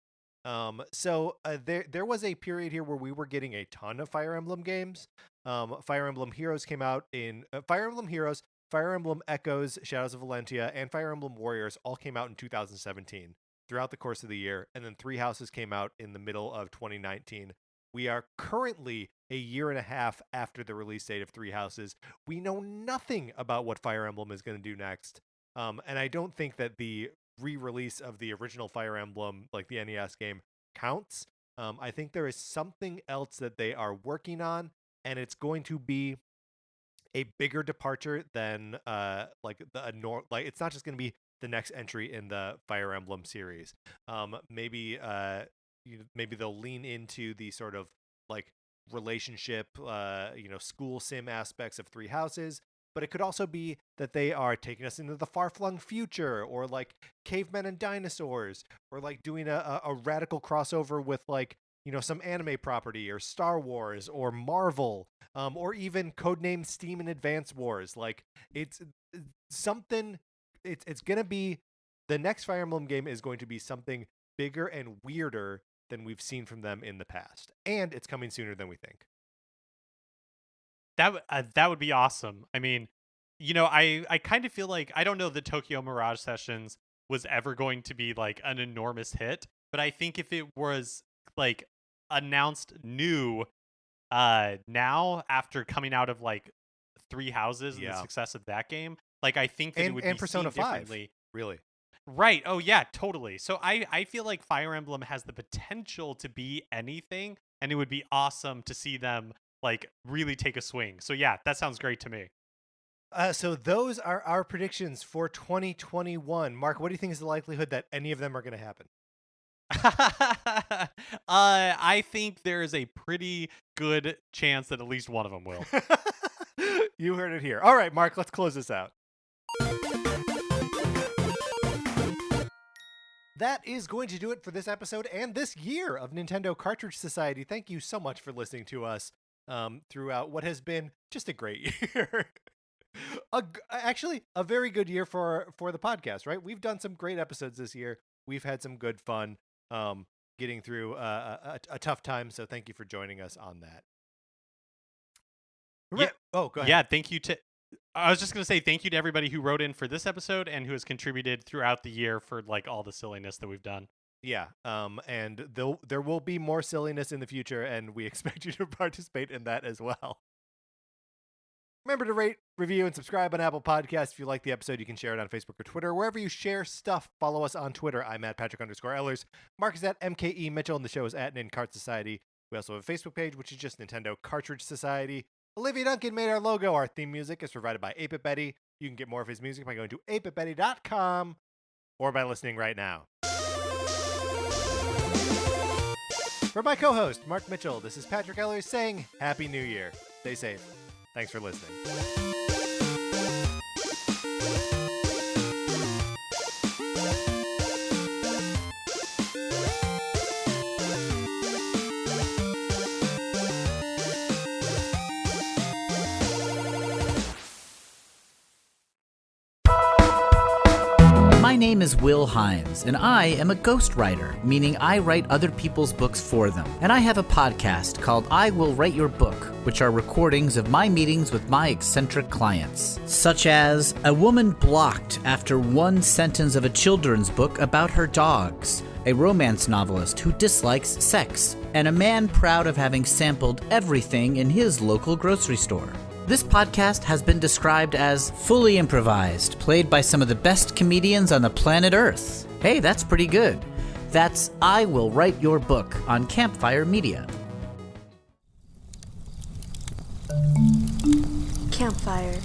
So there was a period here where we were getting a ton of Fire Emblem games. Fire Emblem Heroes came out in Fire Emblem Heroes, Fire Emblem Echoes, Shadows of Valentia, and Fire Emblem Warriors all came out in 2017 throughout the course of the year, and then Three Houses came out in the middle of 2019. We are currently a year and a half after the release date of Three Houses. We know nothing about what Fire Emblem is going to do next. And I don't think that the re-release of the original Fire Emblem, like the NES game, counts. I think there is something else that they are working on, and it's going to be a bigger departure than it's not just going to be the next entry in the Fire Emblem series. Maybe they'll lean into the sort of like relationship, school sim aspects of Three Houses, but it could also be that they are taking us into the far-flung future, or like cavemen and dinosaurs, or like doing a radical crossover with like some anime property or Star Wars or Marvel, or even codename Steam and Advance Wars. Like it's something. It's gonna be, the next Fire Emblem game is going to be something bigger and weirder than we've seen from them in the past, and it's coming sooner than we think. That would be awesome. I mean, I kind of feel like, I don't know that Tokyo Mirage Sessions was ever going to be like an enormous hit, but I think if it was like announced new now after coming out of like Three Houses and the success of that game, Like, I think that it would be Persona seen 5. differently. Really. Right. Oh, yeah, totally. So I feel like Fire Emblem has the potential to be anything, and it would be awesome to see them like really take a swing. So yeah, that sounds great to me. So those are our predictions for 2021. Mark, what do you think is the likelihood that any of them are going to happen? I think there is a pretty good chance that at least one of them will. You heard it here. All right, Mark, let's close this out. That is going to do it for this episode and this year of Nintendo Cartridge Society. Thank you so much for listening to us throughout what has been just a great year. Actually, a very good year for the podcast, right? We've done some great episodes this year. We've had some good fun getting through a tough time, so thank you for joining us on that. Yeah. Oh, go ahead. Yeah, thank you to I was just going to say thank you to everybody who wrote in for this episode and who has contributed throughout the year for like all the silliness that we've done. Yeah, and there will be more silliness in the future, and we expect you to participate in that as well. Remember to rate, review, and subscribe on Apple Podcasts. If you like the episode, you can share it on Facebook or Twitter. Wherever you share stuff, follow us on Twitter. I'm at Patrick_Ellers. Mark is at MKE Mitchell, and the show is at NinCart Society. We also have a Facebook page, which is just Nintendo Cartridge Society. Olivia Duncan made our logo. Our theme music is provided by 8-Bit Betty. You can get more of his music by going to 8bitbetty.com or by listening right now. For my co-host, Mark Mitchell, this is Patrick Ellers saying Happy New Year. Stay safe. Thanks for listening. My name is Will Hines, and I am a ghostwriter, meaning I write other people's books for them. And I have a podcast called I Will Write Your Book, which are recordings of my meetings with my eccentric clients, such as a woman blocked after one sentence of a children's book about her dogs, a romance novelist who dislikes sex, and a man proud of having sampled everything in his local grocery store. This podcast has been described as fully improvised, played by some of the best comedians on the planet Earth. Hey, that's pretty good. That's I Will Write Your Book on Campfire Media. Campfire.